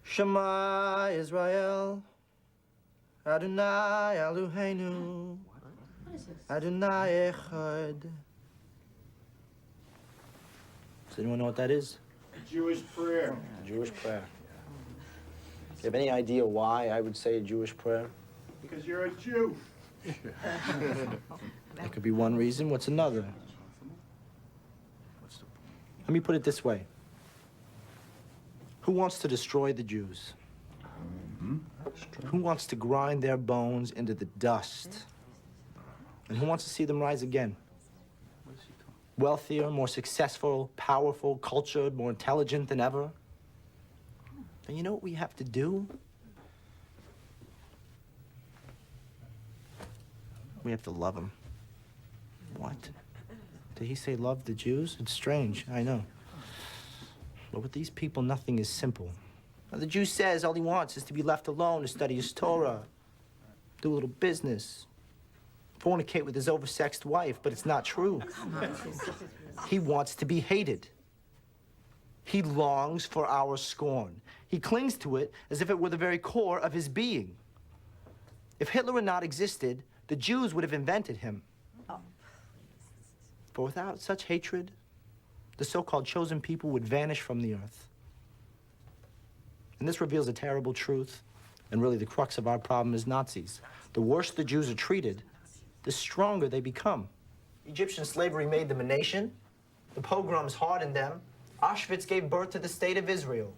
Shema Israel, Adonai Eloheinu, Adonai Echad. Does anyone know what that is? Jewish prayer. Jewish prayer. Do you have any idea why I would say a Jewish prayer? Because you're a Jew. That could be one reason. What's another? Let me put it this way. Who wants to destroy the Jews? Who wants to grind their bones into the dust? And who wants to see them rise again? Wealthier, more successful, powerful, cultured, more intelligent than ever? And you know what we have to do? We have to love them. What? Did he say love the Jews? It's strange, I know. But with these people, nothing is simple. Now, the Jew says all he wants is to be left alone to study his Torah, do a little business, fornicate with his oversexed wife, but it's not true. He wants to be hated. He longs for our scorn. He clings to it as if it were the very core of his being. If Hitler had not existed, the Jews would have invented him. For without such hatred, the so-called chosen people would vanish from the earth. And this reveals a terrible truth, and really the crux of our problem is Nazis. The worse the Jews are treated, the stronger they become. Egyptian slavery made them a nation. The pogroms hardened them. Auschwitz gave birth to the state of Israel.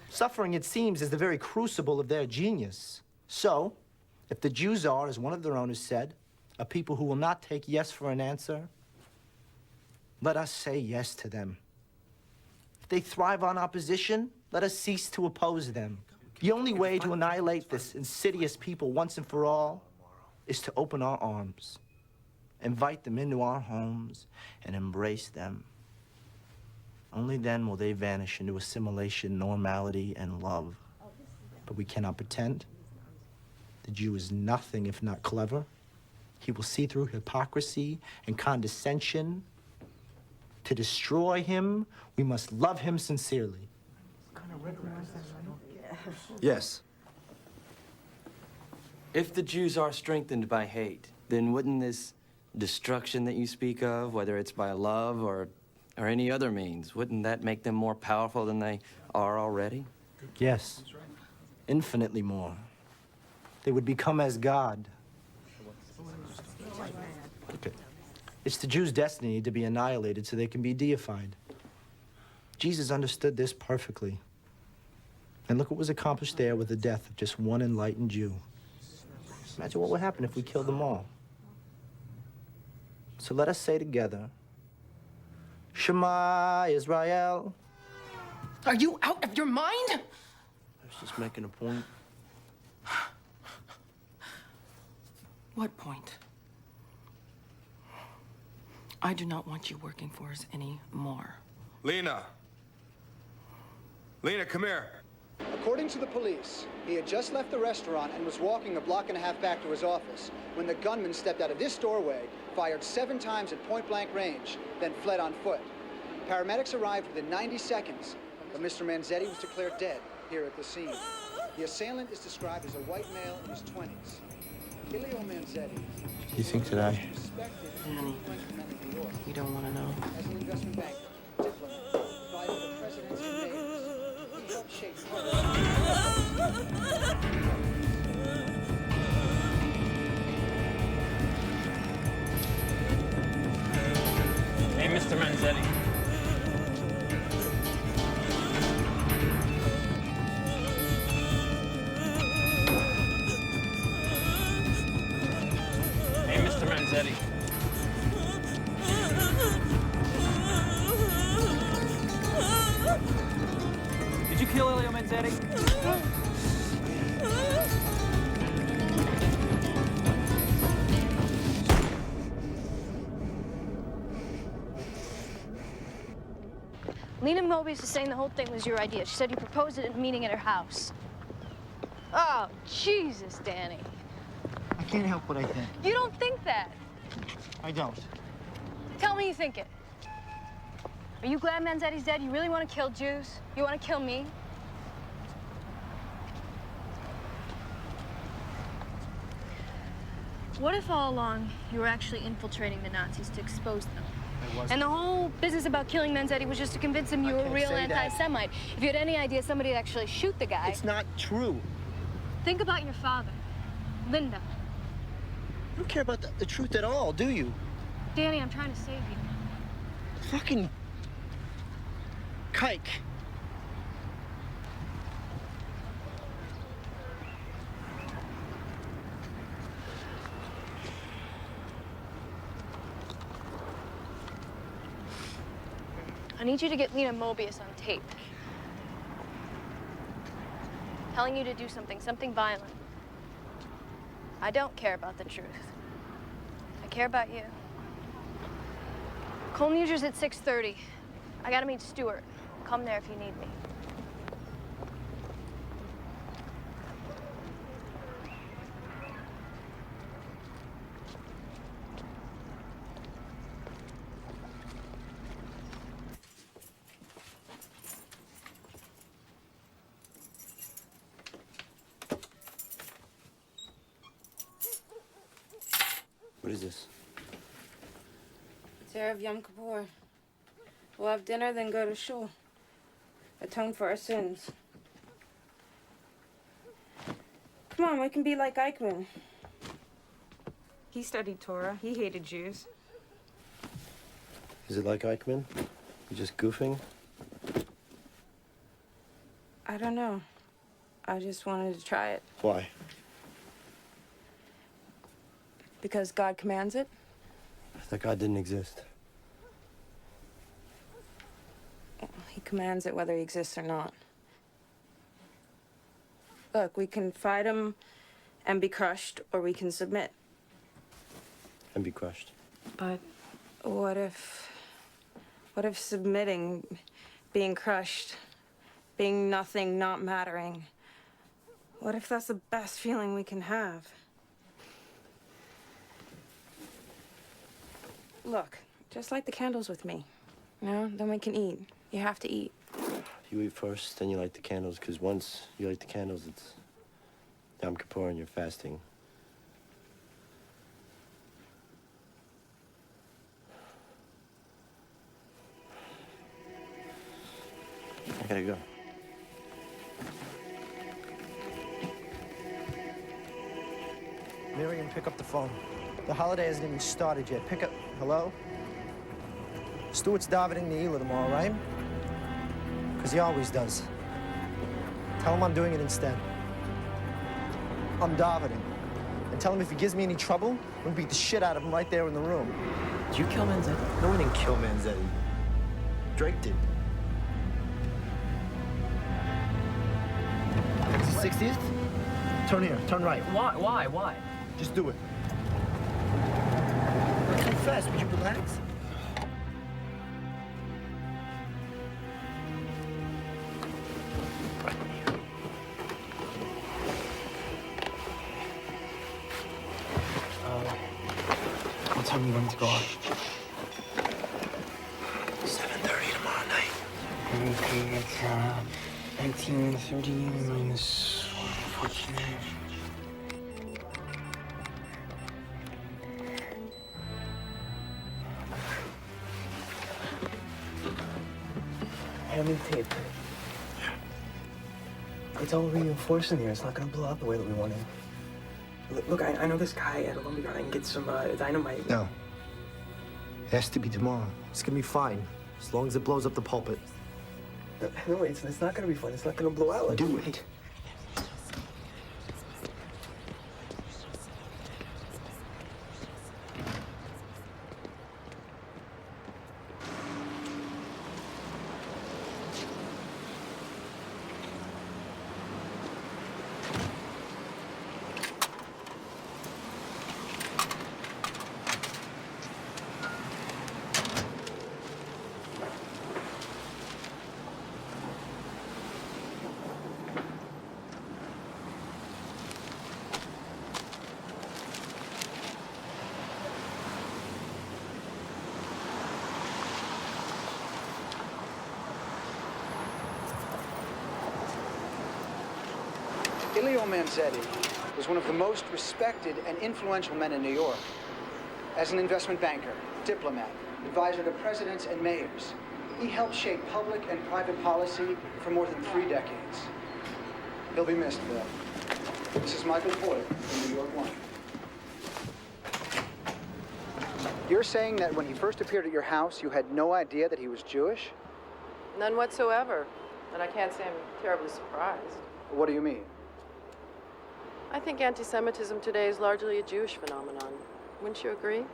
Suffering, it seems, is the very crucible of their genius. So, if the Jews are, as one of their own has said, a people who will not take yes for an answer, let us say yes to them. If they thrive on opposition, let us cease to oppose them. The only way to annihilate this insidious people once and for all is to open our arms, invite them into our homes, and embrace them. Only then will they vanish into assimilation, normality, and love. But we cannot pretend. The Jew is nothing if not clever. He will see through hypocrisy and condescension. To destroy him, we must love him sincerely. Yes. If the Jews are strengthened by hate, then wouldn't this destruction that you speak of, whether it's by love or any other means, wouldn't that make them more powerful than they are already? Yes, infinitely more. They would become as God. Okay. It's the Jews' destiny to be annihilated so they can be deified. Jesus understood this perfectly. And look what was accomplished there with the death of just one enlightened Jew. Imagine what would happen if we killed them all. So let us say together, Shema Israel. Are you out of your mind? I was just making a point. What point? I do not want you working for us anymore. Lena! Lena, come here. According to the police, he had just left the restaurant and was walking a block and a half back to his office when the gunman stepped out of this doorway, fired 7 times at point-blank range, then fled on foot. Paramedics arrived within 90 seconds, but Mr. Manzetti was declared dead here at the scene. The assailant is described as a white male in his 20s. Ilio Manzetti. You think that I... Danny, you don't want to know. As an investment banker, diplomat, provider to presidents and neighbors, he helped shape Hey, Mr. Manzetti. Hey, Mr. Manzetti. Did you kill Elio Manzetti? Lena Mobius is saying the whole thing was your idea. She said you proposed it at a meeting at her house. Oh, Jesus, Danny. I can't help what I think. You don't think that. I don't. Tell me you think it. Are you glad Manzetti's dead? You really want to kill Jews? You want to kill me? What if all along you were actually infiltrating the Nazis to expose them? And the whole business about killing Manzetti was just to convince him you were a real anti-Semite. If you had any idea somebody would actually shoot the guy... It's not true. Think about your father, Linda. You don't care about the truth at all, do you? Danny, I'm trying to save you. Fucking... kike. I need you to get Lena Mobius on tape. Telling you to do something violent. I don't care about the truth. I care about you. Cole Muger's at 6:30. I gotta meet Stuart. Come there if you need me. What is this? It's Erev Yom Kippur. We'll have dinner, then go to shul. Atone for our sins. Come on, we can be like Eichmann. He studied Torah. He hated Jews. Is it like Eichmann? You just goofing? I don't know. I just wanted to try it. Why? Because God commands it. I thought God didn't exist. He commands it whether he exists or not. Look, we can fight him and be crushed, or we can submit. And be crushed. But what if submitting, being crushed, being nothing, not mattering, what if that's the best feeling we can have? Look, just light the candles with me, you know? Then we can eat. You have to eat. You eat first, then you light the candles, because once you light the candles, it's Yom Kippur and you're fasting. I gotta go. Miriam, pick up the phone. The holiday hasn't even started yet. Pick up. Hello? Stuart's davening Ne'ilah tomorrow, right? Because he always does. Tell him I'm doing it instead. I'm davening. And tell him if he gives me any trouble, I'm gonna beat the shit out of him right there in the room. Did you kill Manzetti? No one didn't kill Manzetti. Drake did. It's the 60th? Turn here, turn right. Why? Just do it. Confess, would you relax? What time are you going to go out? 7:30 tomorrow night. Okay, it's 1930 minus 14. Hand me tape. It's all reinforced in here. It's not gonna blow out the way that we want it. Look, I know this guy at a lumber yard. I can get some dynamite. No. It has to be tomorrow. It's gonna be fine, as long as it blows up the pulpit. No, it's not gonna be fun. It's not gonna blow out. Like, Do it. Elio Manzetti was one of the most respected and influential men in New York. As an investment banker, diplomat, advisor to presidents and mayors, he helped shape public and private policy for more than 3 decades. He'll be missed, Bill. This is Michael Porter from New York One. You're saying that when he first appeared at your house, you had no idea that he was Jewish? None whatsoever. And I can't say I'm terribly surprised. What do you mean? I think anti-Semitism today is largely a Jewish phenomenon. Wouldn't you agree?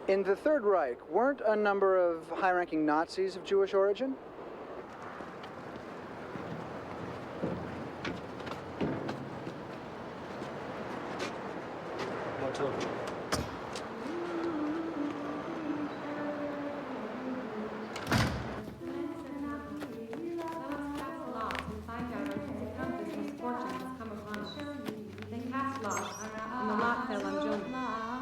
In the Third Reich, weren't a number of high-ranking Nazis of Jewish origin?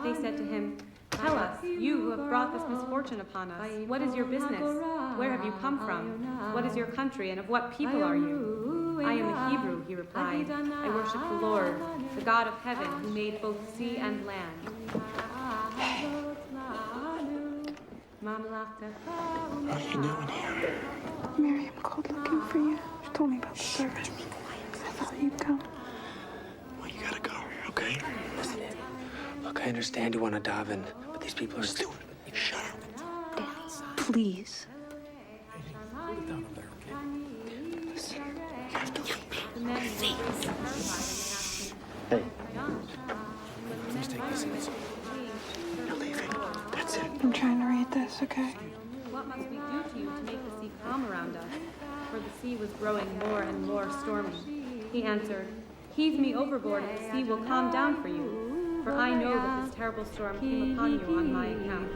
They said to him, "Tell us, you who have brought this misfortune upon us, what is your business? Where have you come from? What is your country, and of what people are you?" I am a Hebrew, he replied. I worship the Lord, the God of heaven, who made both sea and land. What are you doing here? Miriam called looking for you. She told me about the service. I thought you'd come. Well, you gotta go, okay? Listen, look, I understand you want to daven, but these people are stupid. Shut up. Daddy, please. Listen, you have to leave. Hey. Please take this easy. You're leaving. That's it. I'm trying to read this, okay? What must we do to you to make the sea calm around us? For the sea was growing more and more stormy. He answered, heave me overboard and the sea will calm down for you. For I know that this terrible storm came upon you on my account.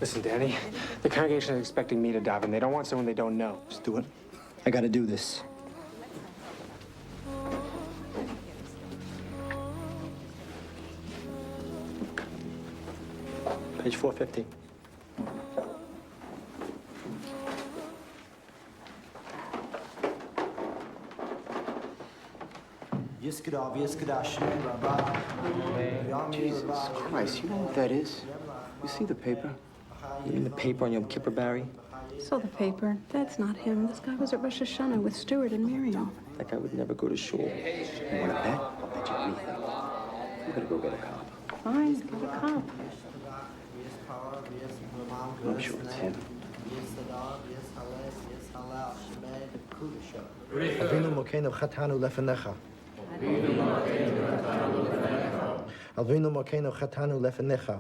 Listen, Danny, the congregation is expecting me to daven. They don't want someone they don't know. Just do it. I gotta do this. Page 450. Jesus Christ, you know what that is? You see the paper? You mean the paper on Yom Kippur, Barry? So the paper. That's not him. This guy was at Rosh Hashanah with Stuart and Miriam. That guy would never go to shul. You want to bet? I'll bet you anything. You better go get a cop. Fine, get a cop. I'm sure it's him. Avinu Mokeinu Chatanu Lefenecha. Avinu Mokeinu Chatanu Lefenecha.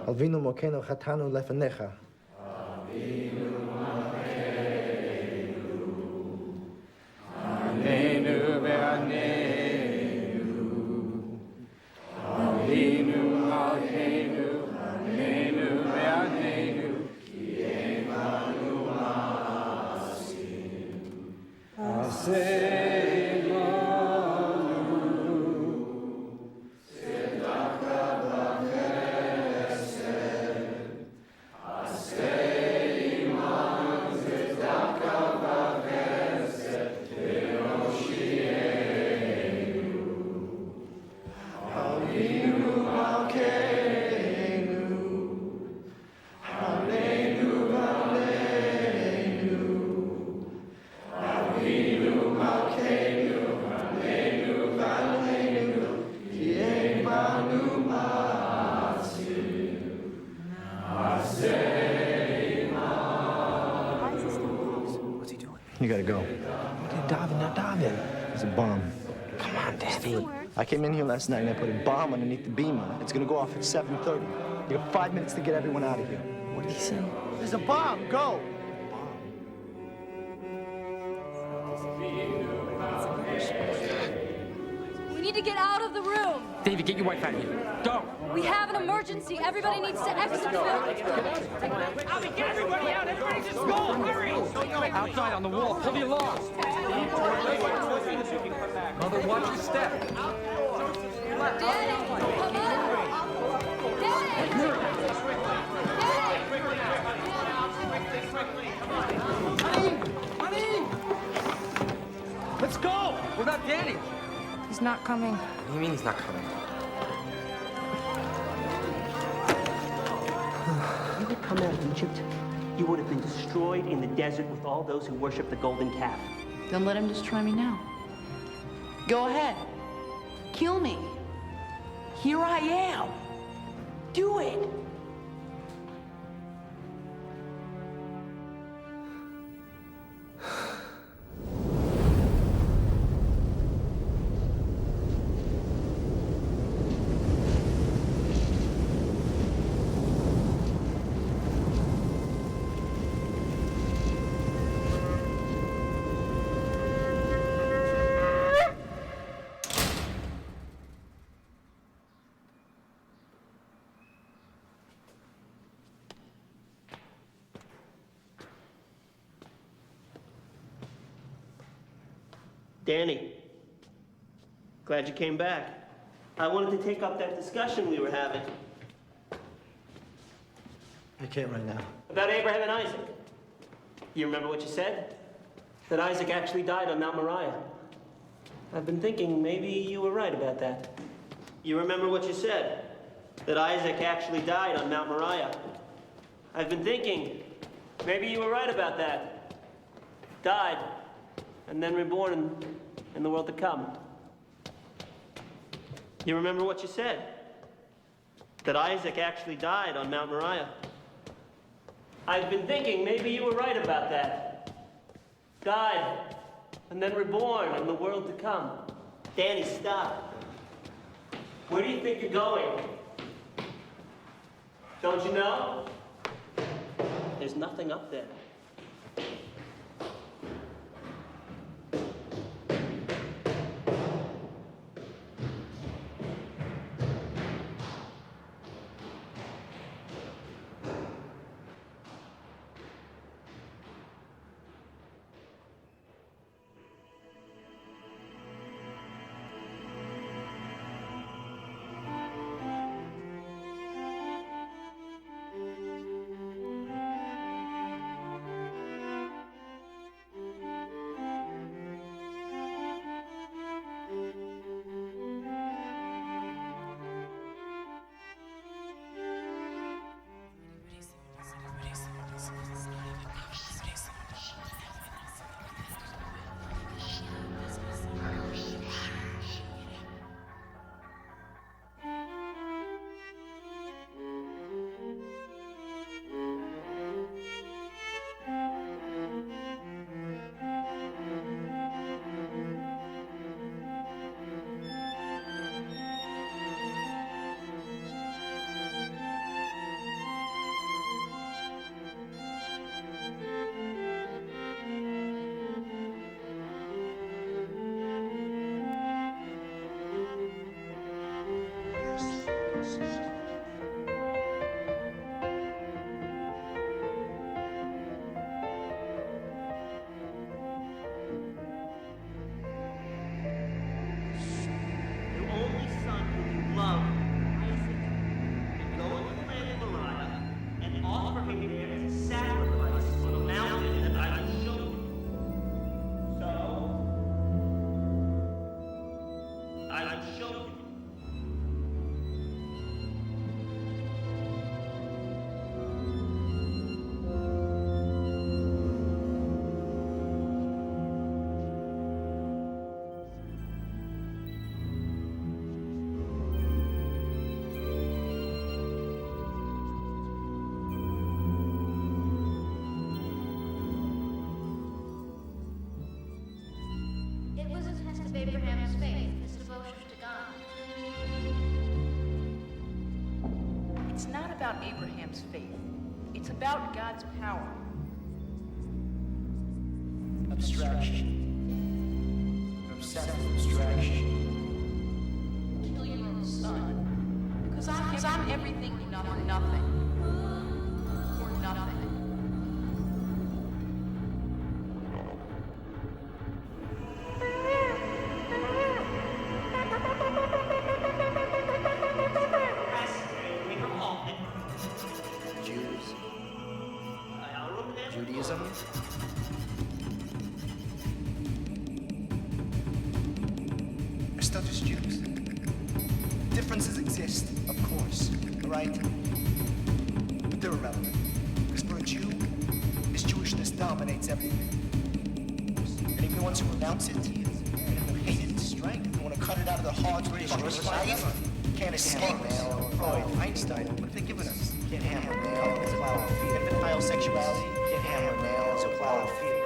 Avinu Mokeinu Chatanu Lefenecha. Anenu ve'anenu, Avinu Malkeinu, Anenu ve'anenu, Ki emanu ma'asim, Aseh imanu, Tzedaka v'chesed, Aseh imanu, Tzedaka v'chesed, Avinu Malkeinu, Aleinu v'aleinu, Avinu Malkeinu, Aleinu v'aleinu, Ki emanu ma'asim, Aseh imanu. What's he doing? You gotta go. Daven, not daven. It's a bomb. Come on, Danny. I came in here last night and I put a bomb underneath the beamer. It's gonna go off at 7:30. You got 5 minutes to get everyone out of here. What did he say? There's a bomb. Go. We need to get out of the room. David, get your wife out of here. Go! We have an emergency. Everybody needs to exit. Get everybody out! Everybody just go! Hurry! Outside on the wall. Pull the alarm. Mother, watch your step. Danny, come on. Let's go! What about Danny? He's not coming. What do you mean he's not coming? You had come out of Egypt, you would have been destroyed in the desert with all those who worship the golden calf. Then let him destroy me now. Go ahead. Kill me. Here I am. Do it. Danny, glad you came back. I wanted to take up that discussion we were having. I can't right now. About Abraham and Isaac. You remember what you said? That Isaac actually died on Mount Moriah. I've been thinking maybe you were right about that. You remember what you said? That Isaac actually died on Mount Moriah. I've been thinking maybe you were right about that. Died, and then reborn in the world to come. You remember what you said? That Isaac actually died on Mount Moriah. I've been thinking maybe you were right about that. Died, and then reborn in the world to come. Danny, stop. Where do you think you're going? Don't you know? There's nothing up there. Abraham's faith, his devotion to God. It's not about Abraham's faith. It's about God's power. Abstraction. You're obsessed with abstraction. Kill your own son. Because I'm everything or nothing. Or nothing. Judaism. They're still just Jews. Differences exist, of course, right? But they're irrelevant. Because for a Jew, this Jewishness dominates everything. And even the ones who renounce it, and who hate it, strength, and want to cut it out of their hearts, can't escape male, Freud, Einstein. What have they given us? Can't handle male, it's a flower of fear. Infantile sexuality, can't handle male, it's a flower of fear.